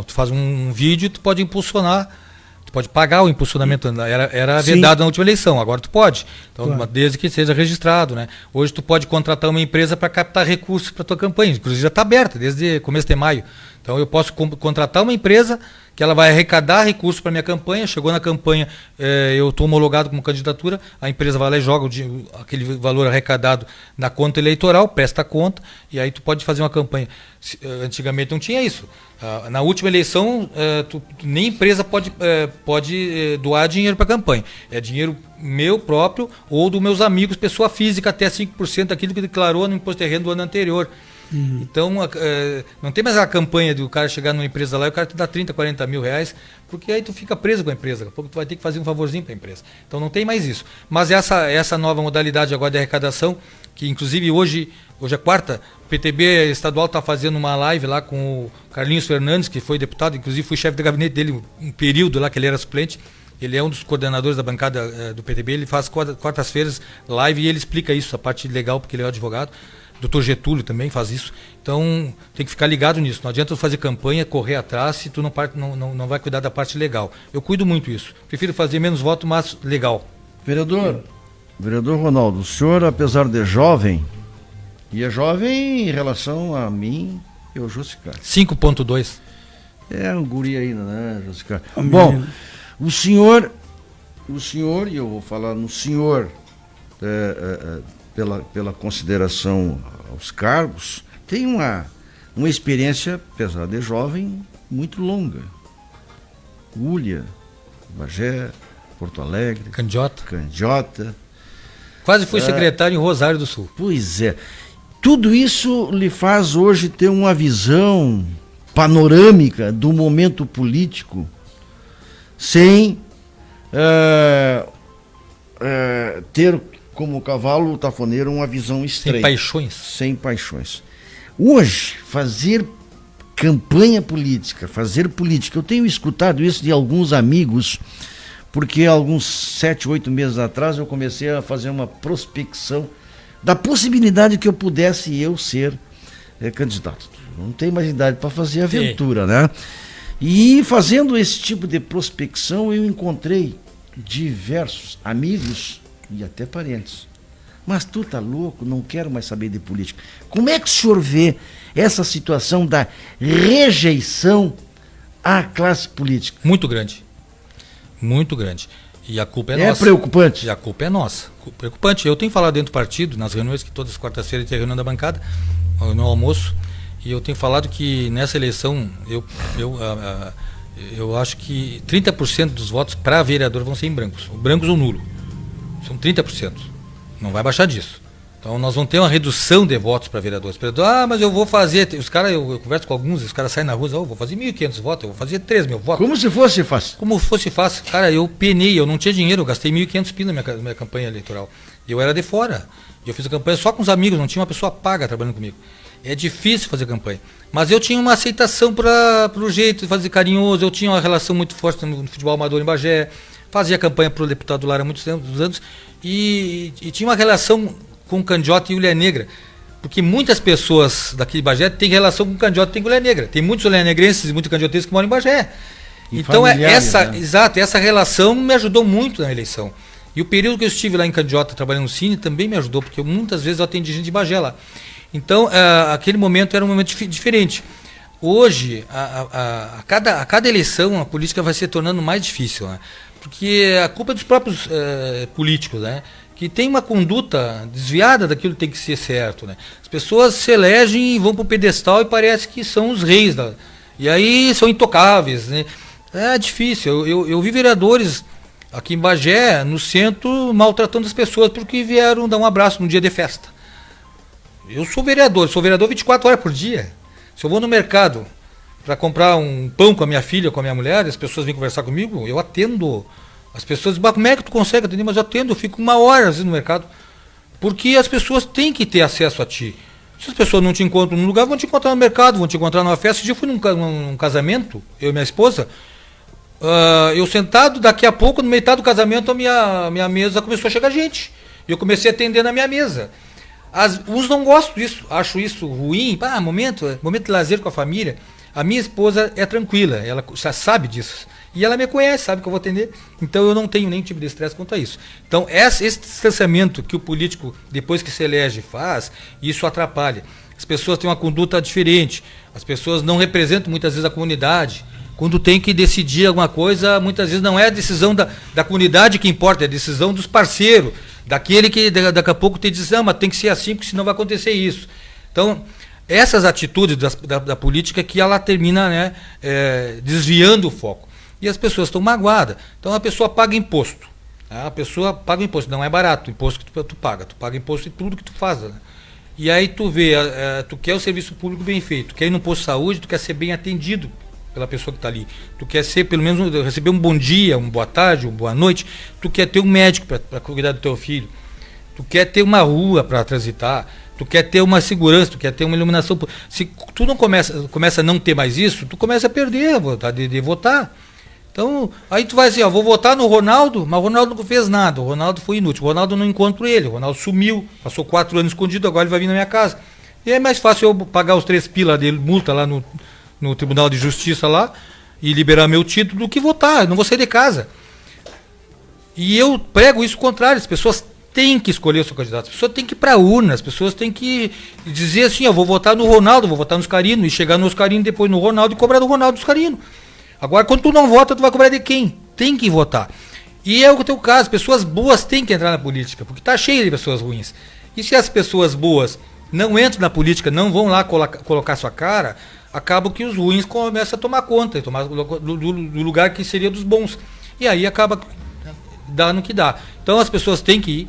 B: tu faz um vídeo, tu pode impulsionar, tu pode pagar o impulsionamento. Era vedado na última eleição, agora tu pode. Então,
C: Claro.
B: desde que seja registrado, né? Hoje tu pode contratar uma empresa para captar recursos para tua campanha. Inclusive já está aberta desde começo de maio. Então eu posso contratar uma empresa que ela vai arrecadar recursos para minha campanha. Chegou na campanha, eu estou homologado como candidatura, a empresa vai lá e joga aquele valor arrecadado na conta eleitoral, presta a conta, e aí tu pode fazer uma campanha. Antigamente não tinha isso. Na última eleição, nem empresa pode doar dinheiro para a campanha. É dinheiro meu próprio ou dos meus amigos, pessoa física, até 5% daquilo que declarou no imposto de renda do ano anterior. Então, não tem mais a campanha do cara chegar numa empresa lá e o cara te dá 30, 40 mil reais, porque aí tu fica preso com a empresa, daqui a pouco tu vai ter que fazer um favorzinho para a empresa. Então não tem mais isso. Mas essa nova modalidade agora de arrecadação, que inclusive hoje é quarta, o PTB estadual está fazendo uma live lá com o Carlinhos Fernandes, que foi deputado, inclusive fui chefe de gabinete dele um período lá que ele era suplente. Ele é um dos coordenadores da bancada do PTB, ele faz quartas-feiras live e ele explica isso, a parte legal, porque ele é advogado. Dr. Getúlio também faz isso. Então, tem que ficar ligado nisso. Não adianta tu fazer campanha, correr atrás, se tu não vai cuidar da parte legal. Eu cuido muito isso. Prefiro fazer menos voto, mas legal.
A: Vereador Ronaldo, o senhor, apesar de jovem, e é jovem em relação a mim e ao Jussicar.
B: 5.2.
A: É um guri ainda, né, Jussicar?
C: Oh,
A: Bom,
C: menino.
A: o senhor, e eu vou falar no senhor, pela consideração aos cargos, tem uma experiência, apesar de jovem, muito longa. Ulha, Bagé, Porto Alegre, Candiota.
B: Quase fui secretário em Rosário do Sul.
A: Pois é. Tudo isso lhe faz hoje ter uma visão panorâmica do momento político sem ter como cavalo tafoneiro uma visão estreita. Sem paixões. Hoje, fazer campanha política, fazer política, eu tenho escutado isso de alguns amigos, porque alguns 7, 8 meses atrás eu comecei a fazer uma prospecção da possibilidade que eu pudesse ser candidato. Não tenho mais idade para fazer aventura, né? E fazendo esse tipo de prospecção, eu encontrei diversos amigos e até parentes Mas tu tá louco, não quero mais saber de política. Como é que o senhor vê essa situação da rejeição à classe política?
B: Muito grande. Muito grande. E a culpa é nossa.
A: É preocupante.
B: E a culpa é nossa. Preocupante. Eu tenho falado dentro do partido, nas reuniões, que todas as quartas-feiras tem reunião da bancada, no almoço, e eu tenho falado que nessa eleição, eu acho que 30% dos votos para vereador vão ser em brancos ou nulo. São 30%. Não vai baixar disso. Então nós vamos ter uma redução de votos para vereadores. Mas eu vou fazer. Os caras, eu converso com alguns, os caras saem na rua e dizem, vou fazer 1.500 votos, eu vou fazer 3.000 votos.
A: Como se fosse fácil.
B: Como fosse fácil. Cara, eu penei, eu não tinha dinheiro, eu gastei 1.500 pila na minha campanha eleitoral. Eu era de fora. Eu fiz a campanha só com os amigos, não tinha uma pessoa paga trabalhando comigo. É difícil fazer campanha. Mas eu tinha uma aceitação para o jeito de fazer carinhoso, eu tinha uma relação muito forte no futebol amador em Bagé, fazia campanha para o deputado Lara há muitos anos, e tinha uma relação com o Candiota e Ulha Negra, porque muitas pessoas daqui de Bagé têm relação com o Candiota e Ulha Negra. Tem muitos ulhanegrenses e muitos candiotenses que moram em Bagé. Então essa relação me ajudou muito na eleição. E o período que eu estive lá em Candiota trabalhando no Cine também me ajudou, porque muitas vezes eu atendi gente de Bagé lá. Então, aquele momento era um momento diferente. Hoje, a cada eleição, a política vai se tornando mais difícil, né? Porque a culpa é dos próprios políticos, né? Que tem uma conduta desviada daquilo que tem que ser certo, né? As pessoas se elegem e vão para o pedestal e parece que são os reis, e aí são intocáveis, né? É difícil. Eu vi vereadores aqui em Bagé, no centro, maltratando as pessoas porque vieram dar um abraço num dia de festa. Eu sou vereador 24 horas por dia. Se eu vou no mercado para comprar um pão com a minha filha, com a minha mulher, as pessoas vêm conversar comigo, eu atendo. As pessoas dizem, como é que tu consegue atender? Mas eu atendo, eu fico 1 hora às vezes no mercado. Porque as pessoas têm que ter acesso a ti. Se as pessoas não te encontram num lugar, vão te encontrar no mercado, vão te encontrar numa festa. Esse dia eu fui num casamento, eu e minha esposa, eu sentado, daqui a pouco, no meio do casamento, a minha mesa começou a chegar gente. E eu comecei a atender na minha mesa. Uns não gostam disso, acho isso ruim, momento de lazer com a família. A minha esposa é tranquila, ela já sabe disso. E ela me conhece, sabe que eu vou atender. Então eu não tenho nenhum tipo de estresse quanto a isso. Então esse distanciamento que o político, depois que se elege, faz, isso atrapalha. As pessoas têm uma conduta diferente, as pessoas não representam muitas vezes a comunidade. Quando tem que decidir alguma coisa, muitas vezes não é a decisão da comunidade que importa, é a decisão dos parceiros, daquele que daqui a pouco te diz, mas tem que ser assim, porque senão vai acontecer isso. Então, essas atitudes da política que ela termina, né, desviando o foco. E as pessoas estão magoadas. Então a pessoa paga imposto. A pessoa paga imposto, não é barato o imposto que tu paga. Tu paga imposto em tudo que tu faz. Né? E aí tu vê, tu quer o serviço público bem feito, tu quer ir no posto de saúde, tu quer ser bem atendido pela pessoa que está ali. Tu quer ser, pelo menos, receber um bom dia, uma boa tarde, uma boa noite. Tu quer ter um médico para cuidar do teu filho. Tu quer ter uma rua para transitar. Tu quer ter uma segurança, tu quer ter uma iluminação. Se tu não começa a não ter mais isso, tu começa a perder a vontade de votar. Então, aí tu vai assim, vou votar no Ronaldo, mas o Ronaldo não fez nada, o Ronaldo foi inútil, o Ronaldo não encontro ele, o Ronaldo sumiu, passou 4 anos escondido, agora ele vai vir na minha casa. E é mais fácil eu pagar os 3 pila dele, multa lá no Tribunal de Justiça lá, e liberar meu título, do que votar, eu não vou sair de casa. E eu prego isso contrário, as pessoas têm que escolher o seu candidato, as pessoas têm que ir para a urna, as pessoas têm que dizer assim, eu vou votar no Ronaldo, vou votar no Oscarino, e chegar no Oscarino, depois no Ronaldo, e cobrar do Ronaldo do Oscarino. Agora, quando tu não vota, tu vai cobrar de quem? Tem que votar. E é o teu caso, pessoas boas têm que entrar na política, porque está cheio de pessoas ruins. E se as pessoas boas não entram na política, não vão lá colocar sua cara, acaba que os ruins começam a tomar conta, do lugar que seria dos bons. E aí acaba dando o que dá. Então as pessoas têm que ir,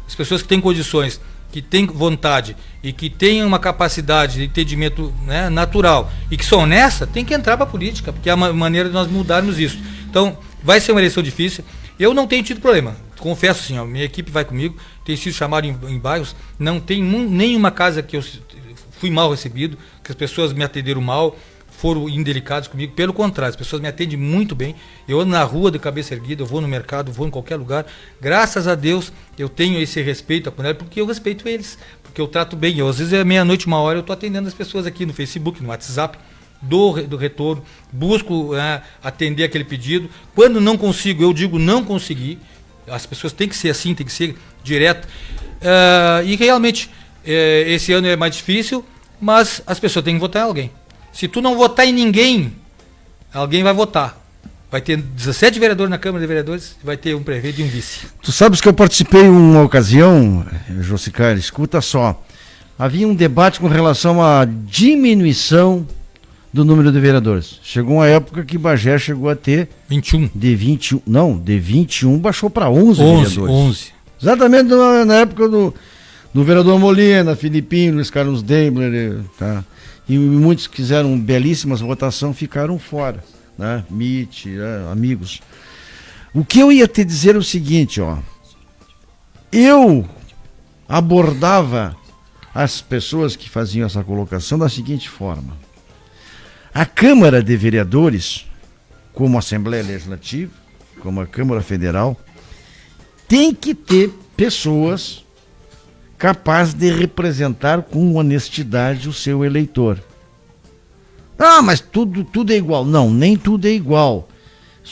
B: as pessoas que têm condições, que têm vontade e que têm uma capacidade de entendimento, né, natural e que são honestas, tem que entrar para a política, porque é uma maneira de nós mudarmos isso. Então, vai ser uma eleição difícil. Eu não tenho tido problema, confesso assim, minha equipe vai comigo, tem sido chamado em bairros, não tem nenhuma casa que eu fui mal recebido, que as pessoas me atenderam mal, foram indelicados comigo, pelo contrário, as pessoas me atendem muito bem, eu ando na rua de cabeça erguida, eu vou no mercado, vou em qualquer lugar, graças a Deus eu tenho esse respeito à comunidade, porque eu respeito eles, porque eu trato bem, às vezes é meia-noite, 1 hora, eu estou atendendo as pessoas aqui no Facebook, no WhatsApp, do retorno, busco atender aquele pedido, quando não consigo, eu digo não consegui, as pessoas têm que ser assim, tem que ser direto. E realmente, esse ano é mais difícil, mas as pessoas têm que votar em alguém. Se tu não votar em ninguém, alguém vai votar. Vai ter 17 vereadores na Câmara de Vereadores, vai ter um prefeito e um vice.
A: Tu sabes que eu participei em uma ocasião, Josicar, escuta só. Havia um debate com relação à diminuição do número de vereadores. Chegou uma época que Bagé chegou a ter
B: 21.
A: De 21 baixou para 11 vereadores.
B: 11.
A: Exatamente na época do vereador Molina, Filipinho, Luiz Carlos Daimler, tá? E muitos que fizeram belíssimas votações ficaram fora, né? MIT, amigos. O que eu ia te dizer é o seguinte, ó. Eu abordava as pessoas que faziam essa colocação da seguinte forma: a Câmara de Vereadores, como a Assembleia Legislativa, como a Câmara Federal, tem que ter pessoas capazes de representar com honestidade o seu eleitor. Ah, mas tudo é igual. Não, nem tudo é igual.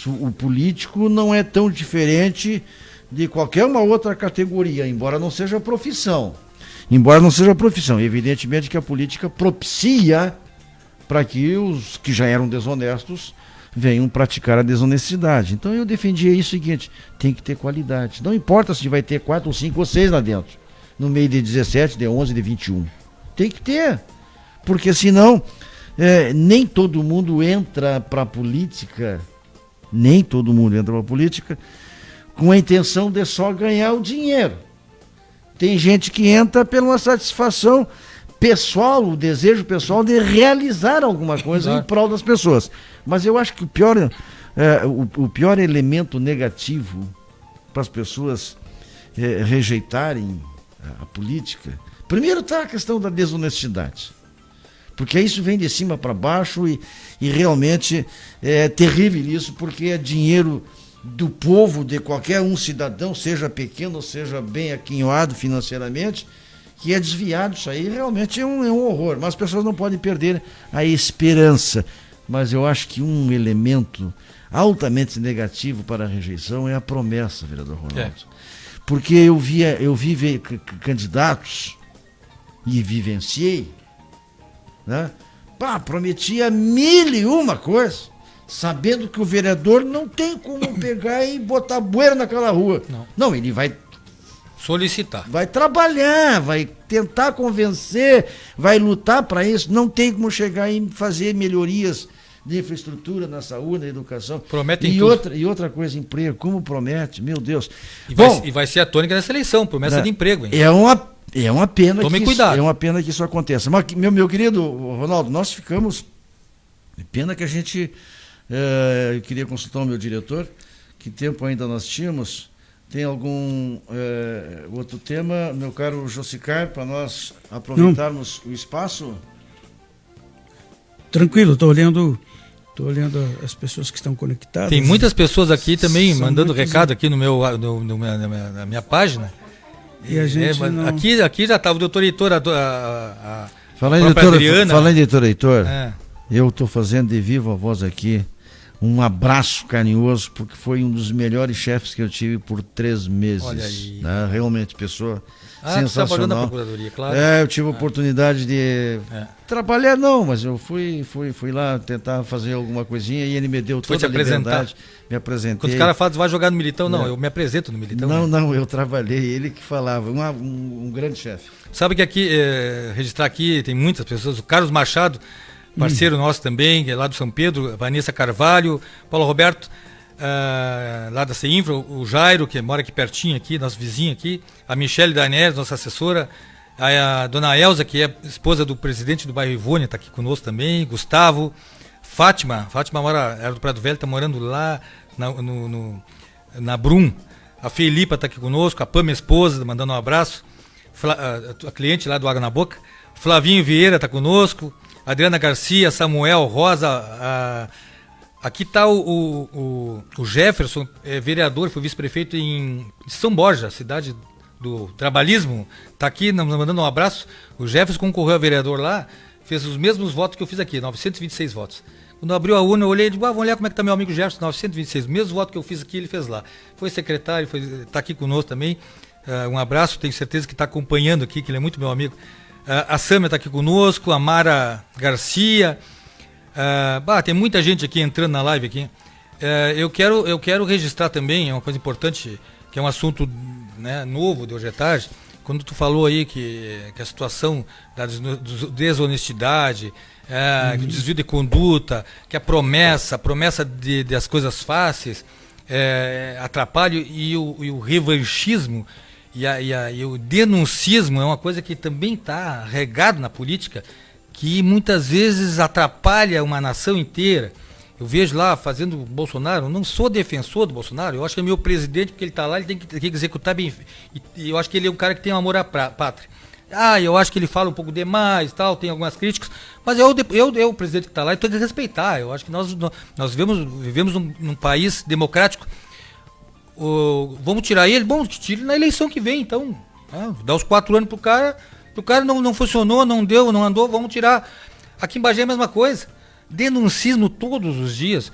A: O político não é tão diferente de qualquer uma outra categoria, embora não seja profissão. Evidentemente que a política propicia para que os que já eram desonestos venham praticar a desonestidade. Então eu defendia isso, o seguinte: tem que ter qualidade. Não importa se vai ter 4 ou 5 ou 6 lá dentro, no meio de 17, de 11, de 21. Tem que ter, porque senão nem todo mundo entra para a política, com a intenção de só ganhar o dinheiro. Tem gente que entra pela uma satisfação pessoal, o desejo pessoal de realizar alguma coisa em prol das pessoas. Mas eu acho que o pior elemento negativo para as pessoas rejeitarem a política, primeiro está a questão da desonestidade. Porque isso vem de cima para baixo e realmente é terrível isso, porque é dinheiro do povo, de qualquer um cidadão, seja pequeno ou seja bem aquinhoado financeiramente, que é desviado. Isso aí realmente é um horror. Mas as pessoas não podem perder a esperança. Mas eu acho que um elemento altamente negativo para a rejeição é a promessa, vereador Ronaldo. Porque eu vi candidatos e vivenciei, né? Prometia 1001 coisas, sabendo que o vereador não tem como pegar e botar bueiro naquela rua. Não, ele vai
B: solicitar.
A: Vai trabalhar, vai tentar convencer, vai lutar para isso. Não tem como chegar e fazer melhorias de infraestrutura na saúde, na educação.
B: Prometem tudo.
A: E outra coisa, emprego, como promete, meu Deus.
B: E vai ser a tônica dessa eleição, promessa de emprego. Hein?
A: É uma pena.
B: Tome cuidado.
A: É uma pena que isso aconteça. Mas, meu querido Ronaldo, nós ficamos... Pena que a gente... eu queria consultar o meu diretor, que tempo ainda nós tínhamos. Tem algum outro tema, meu caro Josicar, para nós aproveitarmos o espaço?
C: Tranquilo, estou olhando as pessoas que estão conectadas.
B: Tem muitas pessoas aqui também mandando recado aqui na minha página.
C: E a gente não...
B: aqui já estava o doutor Heitor,
A: Fala em doutor Heitor, eu estou fazendo de viva voz aqui um abraço carinhoso, porque foi um dos melhores chefes que eu tive por 3 meses.
B: Olha aí.
A: Né? Realmente, pessoa sensacional.
B: Trabalhando na Procuradoria, claro.
A: Eu tive a oportunidade de trabalhar, mas eu fui lá tentar fazer alguma coisinha e ele me deu toda a liberdade. Me apresentei.
B: Quando os caras falam, vai jogar no Militão, eu me apresento no Militão.
A: Não, eu trabalhei, ele que falava, um grande chefe.
B: Sabe que aqui, registrar aqui, tem muitas pessoas, o Carlos Machado, parceiro nosso também, que é lá do São Pedro, Vanessa Carvalho, Paulo Roberto, lá da CEINFRA, o Jairo, que mora aqui pertinho, aqui, nosso vizinho aqui, a Michele Danés, nossa assessora, a dona Elza, que é esposa do presidente do bairro Ivone, está aqui conosco também, Gustavo, Fátima era do Prado Velho, está morando lá na Brum, a Felipa está aqui conosco, a Pam, minha esposa, mandando um abraço, a cliente lá do Água na Boca, Flavinho Vieira está conosco, Adriana Garcia, Samuel, Rosa, aqui está o Jefferson, vereador, foi vice-prefeito em São Borja, cidade do trabalhismo, está aqui mandando um abraço. O Jefferson concorreu a vereador lá, fez os mesmos votos que eu fiz aqui, 926 votos. Quando abriu a urna, eu olhei e digo, vamos olhar como é que está meu amigo Jefferson, 926, o mesmo voto que eu fiz aqui, ele fez lá. Foi secretário, está aqui conosco também. um abraço, tenho certeza que está acompanhando aqui, que ele é muito meu amigo. A Sâmia está aqui conosco, a Mara Garcia. Tem muita gente aqui entrando na live aqui. Eu quero registrar também, é uma coisa importante, que é um assunto, né, novo de hoje à tarde. Quando tu falou aí que a situação da desonestidade, o desvio de conduta, que a promessa das coisas fáceis atrapalha, e o revanchismo e o denuncismo é uma coisa que também está regado na política, que muitas vezes atrapalha uma nação inteira. Eu vejo lá fazendo o Bolsonaro, eu não sou defensor do Bolsonaro, eu acho que é meu presidente, porque ele está lá, ele tem que executar bem. E eu acho que ele é um cara que tem um amor à pátria. Eu acho que ele fala um pouco demais, tal, tem algumas críticas, mas eu o presidente que está lá, eu tenho que respeitar. Eu acho que nós vivemos num país democrático. Vamos tirar ele? Bom, tire na eleição que vem, então. Dá os 4 anos pro cara não funcionou, não deu, não andou, vamos tirar. Aqui em Bagé é a mesma coisa. Denuncismo todos os dias.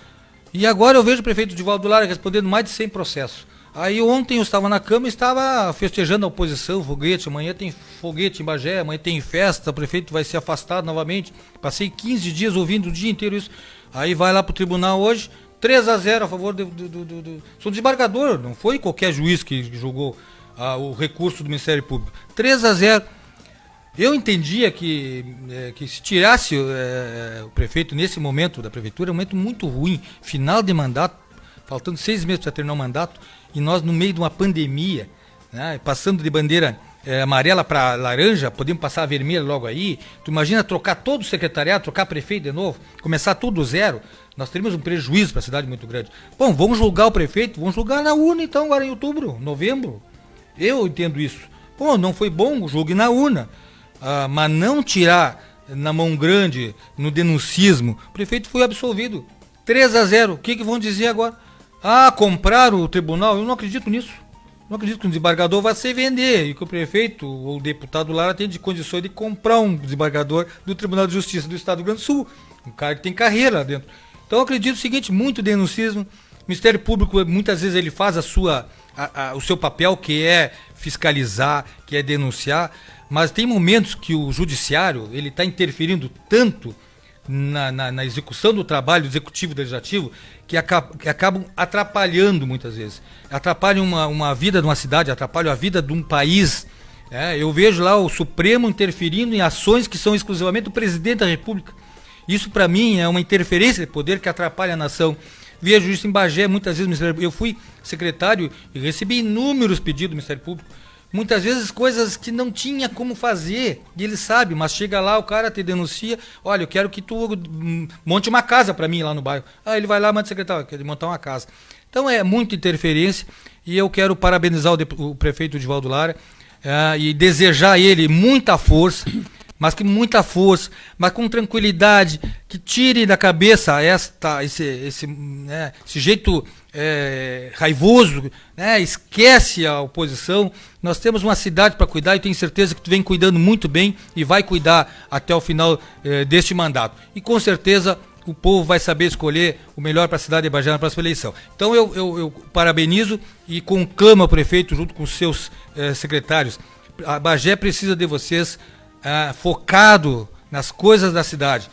B: E agora eu vejo o prefeito Divaldo Lara respondendo mais de 100 processos. Aí ontem eu estava na Câmara e estava festejando a oposição, foguete. Amanhã tem foguete em Bagé, amanhã tem festa, o prefeito vai ser afastado novamente. Passei 15 dias ouvindo o dia inteiro isso. Aí vai lá pro tribunal hoje, 3-0 a favor sou desembargador, não foi qualquer juiz que julgou o recurso do Ministério Público. 3-0. Eu entendia que se tirasse o prefeito nesse momento da prefeitura, é um momento muito ruim, final de mandato, faltando 6 meses para terminar o mandato, e nós no meio de uma pandemia, né, passando de bandeira amarela para laranja, podemos passar a vermelha logo aí. Tu imagina trocar todo o secretariado, trocar prefeito de novo, começar tudo zero? Nós teríamos um prejuízo para a cidade muito grande. Bom, vamos julgar o prefeito, vamos julgar na urna então, agora em outubro, novembro. Eu entendo isso. Bom, não foi bom, julgue na urna. Mas não tirar na mão grande, no denuncismo. O prefeito foi absolvido. 3-0. O que vão dizer agora? Compraram o tribunal? Eu não acredito nisso. Não acredito que um desembargador vá se vender e que o prefeito ou o deputado Lara tenha de condições de comprar um desembargador do Tribunal de Justiça do Estado do Rio Grande do Sul. Um cara que tem carreira lá dentro. Então eu acredito o seguinte, muito denuncismo. O Ministério Público, muitas vezes, ele faz o seu papel, que é fiscalizar, que é denunciar. Mas tem momentos que o judiciário ele está interferindo tanto na execução do trabalho executivo e legislativo que acabam atrapalhando muitas vezes. Atrapalham uma vida de uma cidade, atrapalham a vida de um país. Eu vejo lá o Supremo interferindo em ações que são exclusivamente do presidente da República. Isso para mim é uma interferência de poder que atrapalha a nação. Vejo isso em Bagé, muitas vezes eu fui secretário e recebi inúmeros pedidos do Ministério Público. Muitas vezes coisas que não tinha como fazer, e ele sabe, mas chega lá, o cara te denuncia, olha, eu quero que tu monte uma casa para mim lá no bairro. Ele vai lá, manda o secretário, quer montar uma casa. Então é muita interferência, e eu quero parabenizar o prefeito Divaldo Lara e desejar a ele muita força, mas com tranquilidade, que tire da cabeça esse jeito raivoso, né? Esquece a oposição. Nós temos uma cidade para cuidar e tenho certeza que tu vem cuidando muito bem e vai cuidar até o final deste mandato. E com certeza o povo vai saber escolher o melhor para a cidade de Bagé na próxima eleição. Então eu parabenizo e conclamo ao prefeito junto com os seus secretários. A Bagé precisa de vocês focado nas coisas da cidade.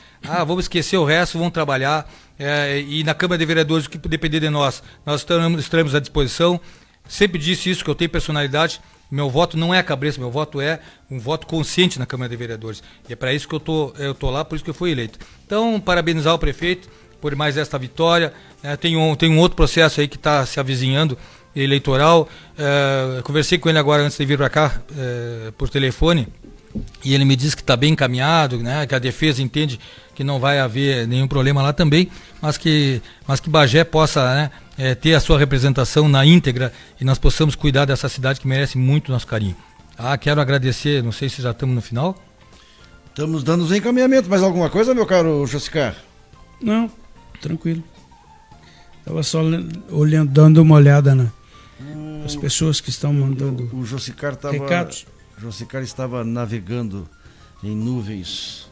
B: Vamos esquecer o resto, vamos trabalhar. E na Câmara de Vereadores, o que depender de nós estaremos à disposição. Sempre disse isso, que eu tenho personalidade. Meu voto não é a cabeça, meu voto é um voto consciente na Câmara de Vereadores. E é para isso que eu tô lá, por isso que eu fui eleito. Então, parabenizar o prefeito por mais esta vitória. Tem um outro processo aí que está se avizinhando, eleitoral. Conversei com ele agora antes de vir para cá, por telefone. E ele me disse que está bem encaminhado, né, que a defesa entende que não vai haver nenhum problema lá também, mas que Bagé possa, né, ter a sua representação na íntegra e nós possamos cuidar dessa cidade que merece muito nosso carinho. Quero agradecer, não sei se já estamos no final.
A: Estamos dando os encaminhamentos. Mais alguma coisa, meu caro Josicar?
C: Não, tranquilo. Estava só olhando, dando uma olhada nas pessoas que estão mandando
A: o Josicar
C: recados.
A: O Josicar estava navegando em nuvens.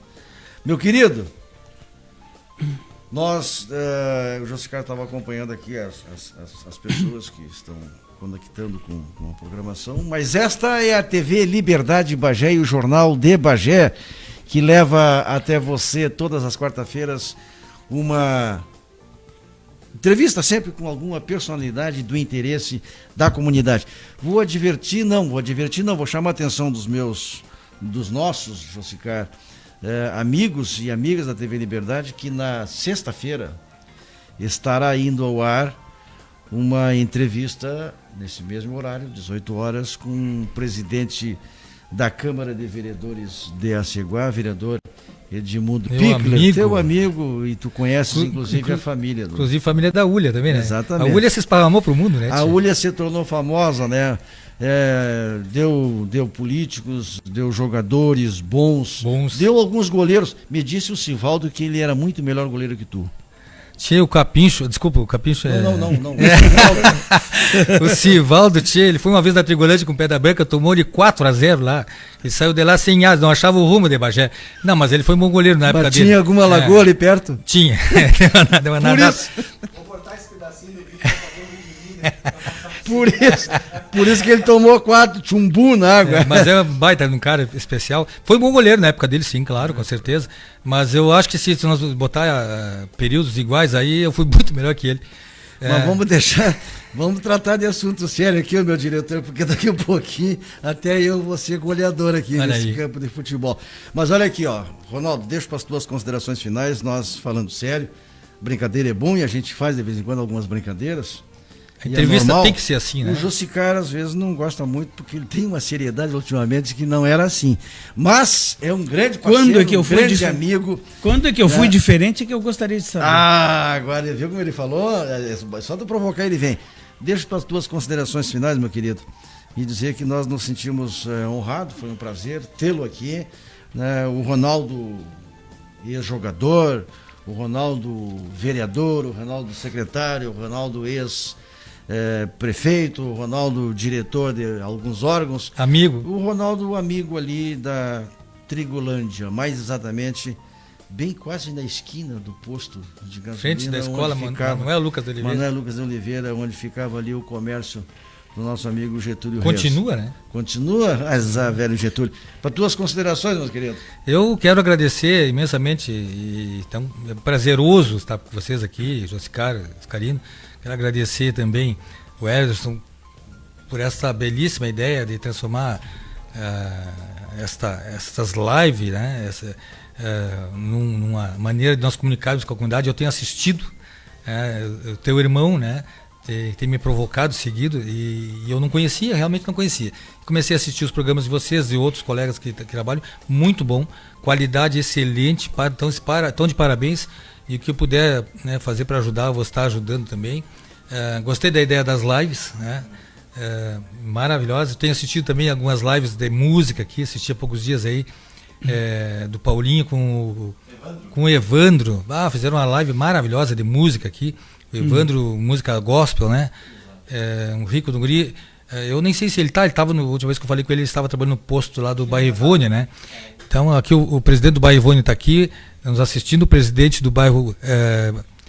A: Meu querido, o Josicar estava acompanhando aqui as pessoas que estão conectando com a programação, mas esta é a TV Liberdade Bagé e o Jornal de Bagé, que leva até você todas as quarta-feiras uma entrevista sempre com alguma personalidade do interesse da comunidade. Vou chamar a atenção dos nossos, Josicar, amigos e amigas da TV Liberdade, que na sexta-feira estará indo ao ar uma entrevista, nesse mesmo horário, 18 horas, com o presidente da Câmara de Vereadores de Aceguá, vereador Edmundo Pickler, teu amigo, e tu conheces inclusive a família.
B: Inclusive a família da Ulha também, né?
A: Exatamente.
B: A Ulha se esparramou pro mundo, né?
A: A Ulha se tornou famosa, né? Deu políticos, deu jogadores bons, deu alguns goleiros. Me disse o Sivaldo que ele era muito melhor goleiro que tu.
B: Tinha o Capincho, desculpa, o Capincho é...
A: Não.
B: O Sivaldo, ele foi uma vez na Trigolândia com Pedra Branca, tomou de 4-0 lá. Ele saiu de lá sem asas, não achava o rumo de Bagé. Não, mas ele foi um bom goleiro na época dele.
A: Tinha alguma lagoa ali perto?
B: Tinha. Deu uma
A: nada. Vou cortar esse pedacinho do vídeo. Por isso que ele tomou 4 chumbu na água.
B: Mas é um baita, um cara especial. Foi um bom goleiro na época dele, sim, claro, com certeza. Mas eu acho que se nós botar períodos iguais aí, eu fui muito melhor que ele.
A: Mas vamos tratar de assunto sério aqui, meu diretor, porque daqui a pouquinho até eu vou ser goleador aqui nesse campo de futebol. Mas olha aqui, ó, Ronaldo, deixa para as tuas considerações finais, nós falando sério. Brincadeira é bom e a gente faz de vez em quando algumas brincadeiras.
B: A entrevista tem que ser assim, né?
A: O Josicar às vezes não gosta muito porque ele tem uma seriedade ultimamente que não era assim. Mas é um grande parceiro, grande amigo.
C: Quando é que eu fui diferente é que eu gostaria de saber.
A: Agora viu como ele falou? Só de provocar ele vem. Deixa para as tuas considerações finais, meu querido. E dizer que nós nos sentimos honrados, foi um prazer tê-lo aqui. Né? O Ronaldo, ex-jogador, o Ronaldo vereador, o Ronaldo secretário, o Ronaldo prefeito, o Ronaldo diretor de alguns órgãos.
B: Amigo.
A: O Ronaldo amigo ali da Trigolândia, mais exatamente, bem quase na esquina do posto de gasolina.
B: Frente da escola Manuel Lucas de Oliveira.
A: Manuel Lucas de Oliveira, onde ficava ali o comércio do nosso amigo Getúlio
B: Continua,
A: Reis.
B: Né?
A: Continua, velho Getúlio. Para tuas considerações, meus queridos.
B: Eu quero agradecer imensamente, e tão prazeroso estar com vocês aqui, Josicar, Oscarino. Quero agradecer também o Ederson por essa belíssima ideia de transformar estas lives, né, numa maneira de nós comunicarmos com a comunidade. Eu tenho assistido o teu irmão, né, tem me provocado seguido e eu não conhecia, realmente não conhecia. Comecei a assistir os programas de vocês e outros colegas que trabalham, muito bom, qualidade excelente, então de parabéns. E o que eu puder, né, fazer para ajudar, eu vou estar ajudando também. Gostei da ideia das lives, né? Maravilhosa. Tenho assistido também algumas lives de música aqui, assisti há poucos dias aí, do Paulinho com o Evandro. Fizeram uma live maravilhosa de música aqui. O Evandro, música gospel, né? Um rico do guri. Eu nem sei se ele estava, na última vez que eu falei com ele estava trabalhando no posto lá do bairro Ivone, né? Então aqui o presidente do bairro Ivone está aqui, nos assistindo, o presidente do bairro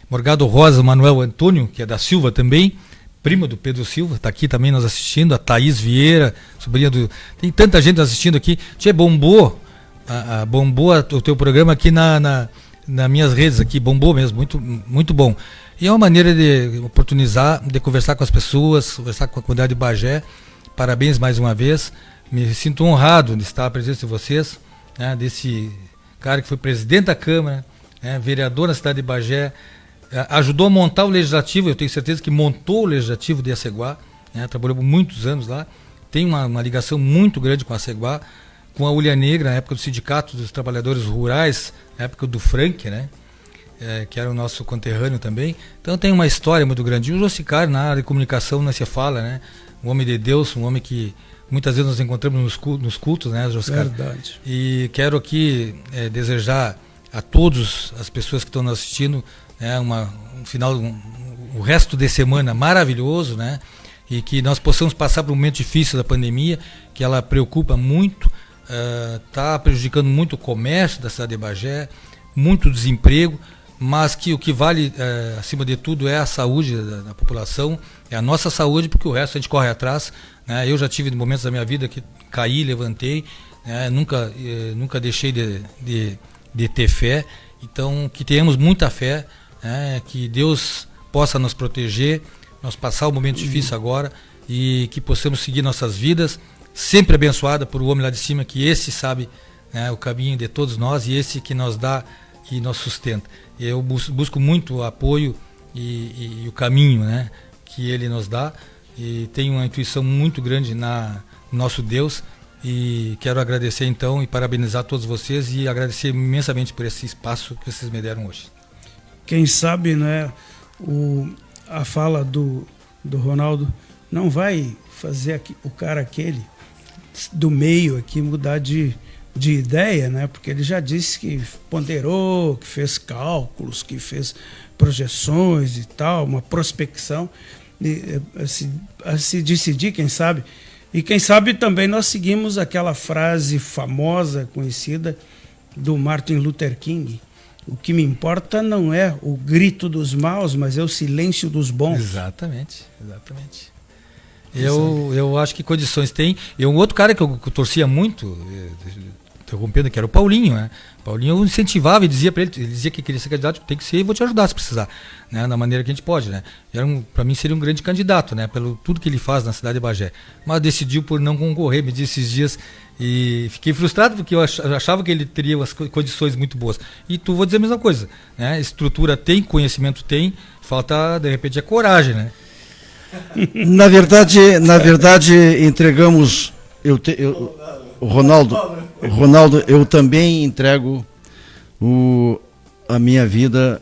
B: Morgado Rosa, Manuel Antônio, que é da Silva também, prima do Pedro Silva, está aqui também nos assistindo, a Thaís Vieira, sobrinha do... Tem tanta gente assistindo aqui. Bombou o teu programa aqui nas minhas redes aqui, bombou mesmo, muito, muito bom. E é uma maneira de oportunizar, de conversar com as pessoas, conversar com a comunidade de Bagé. Parabéns mais uma vez. Me sinto honrado de estar à presença de vocês, né, desse cara que foi presidente da Câmara, né, vereador na cidade de Bagé, ajudou a montar o Legislativo, eu tenho certeza que montou o Legislativo de Aceguá, né, trabalhou por muitos anos lá, tem uma ligação muito grande com a Aceguá, com a Ulha Negra, na época do Sindicato dos Trabalhadores Rurais, na época do Frank, né, que era o nosso conterrâneo também. Então tem uma história muito grande. E o Josicar, na área de comunicação, não se fala, né, um homem de Deus, um homem que muitas vezes nos encontramos nos cultos, né, Josicar?
C: Verdade.
B: E quero aqui desejar a todas as pessoas que estão nos assistindo, né, o resto de semana maravilhoso, né? E que nós possamos passar por um momento difícil da pandemia, que ela preocupa muito, está prejudicando muito o comércio da cidade de Bagé, muito desemprego, mas que o que vale, acima de tudo, é a saúde da população, é a nossa saúde, porque o resto a gente corre atrás, né? Eu já tive momentos da minha vida que caí, levantei, né? Nunca deixei de ter fé. Então, que tenhamos muita fé, né? Que Deus possa nos proteger, nós passar o momento difícil agora, e que possamos seguir nossas vidas, sempre abençoada por o homem lá de cima, que esse sabe, né, o caminho de todos nós, e esse que nos dá e nos sustenta. Eu busco muito o apoio e o caminho, né, que ele nos dá, e tenho uma intuição muito grande no nosso Deus, e quero agradecer então e parabenizar todos vocês e agradecer imensamente por esse espaço que vocês me deram hoje.
C: Quem sabe, né, a fala do Ronaldo não vai fazer o cara aquele do meio aqui mudar de ideia, né? Porque ele já disse que ponderou, que fez cálculos, que fez projeções e tal, uma prospecção, a se decidir, quem sabe. E quem sabe também nós seguimos aquela frase famosa, conhecida, do Martin Luther King: o que me importa não é o grito dos maus, mas é o silêncio dos bons.
B: Exatamente. Eu acho que condições tem. E um outro cara que eu torcia muito, interrompendo, que era o Paulinho, né? Paulinho eu incentivava e dizia para ele, dizia que queria ser candidato, tem que ser, e vou te ajudar se precisar, né? Da maneira que a gente pode, né? Para mim seria um grande candidato, né? Pelo tudo que ele faz na cidade de Bagé. Mas decidiu por não concorrer, me disse esses dias, e fiquei frustrado porque eu achava que ele teria umas condições muito boas. E tu vou dizer a mesma coisa, né? Estrutura tem, conhecimento tem, falta de repente a coragem, né?
A: Na verdade, entregamos. Ronaldo, eu também entrego a minha vida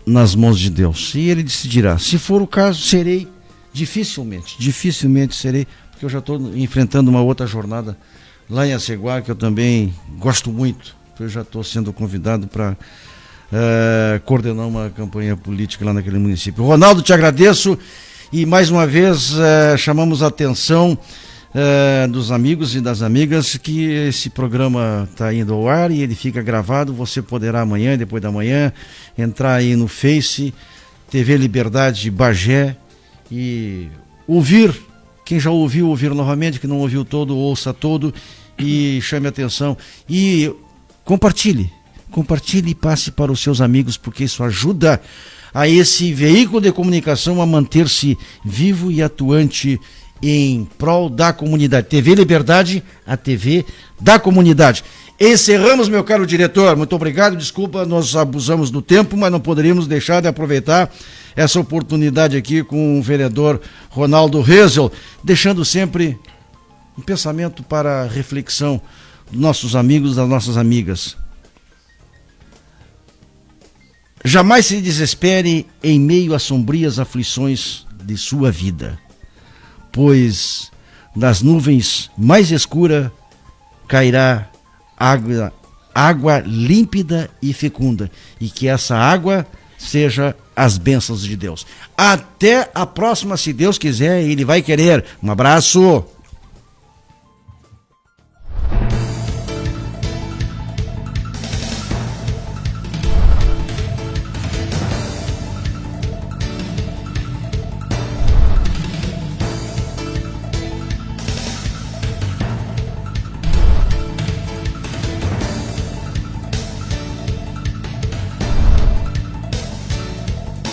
A: nas mãos de Deus. E Ele decidirá. Se for o caso, serei, dificilmente serei, porque eu já estou enfrentando uma outra jornada lá em Aceguá, que eu também gosto muito. Eu já estou sendo convidado para coordenar uma campanha política lá naquele município. Ronaldo, te agradeço. E mais uma vez chamamos a atenção dos amigos e das amigas que esse programa está indo ao ar e ele fica gravado. Você poderá amanhã e depois da manhã entrar aí no Face, TV Liberdade Bagé, e ouvir. Quem já ouviu, ouvir novamente. Quem não ouviu todo, ouça todo e chame a atenção. E compartilhe e passe para os seus amigos, porque isso ajuda a esse veículo de comunicação a manter-se vivo e atuante em prol da comunidade. TV Liberdade, a TV da comunidade. Encerramos, meu caro diretor. Muito obrigado. Desculpa, nós abusamos do tempo, mas não poderíamos deixar de aproveitar essa oportunidade aqui com o vereador Ronaldo Rösel, deixando sempre um pensamento para a reflexão dos nossos amigos, das nossas amigas. Jamais se desespere em meio às sombrias aflições de sua vida, pois das nuvens mais escuras cairá água límpida e fecunda, e que essa água seja as bênçãos de Deus. Até a próxima, se Deus quiser, Ele vai querer. Um abraço!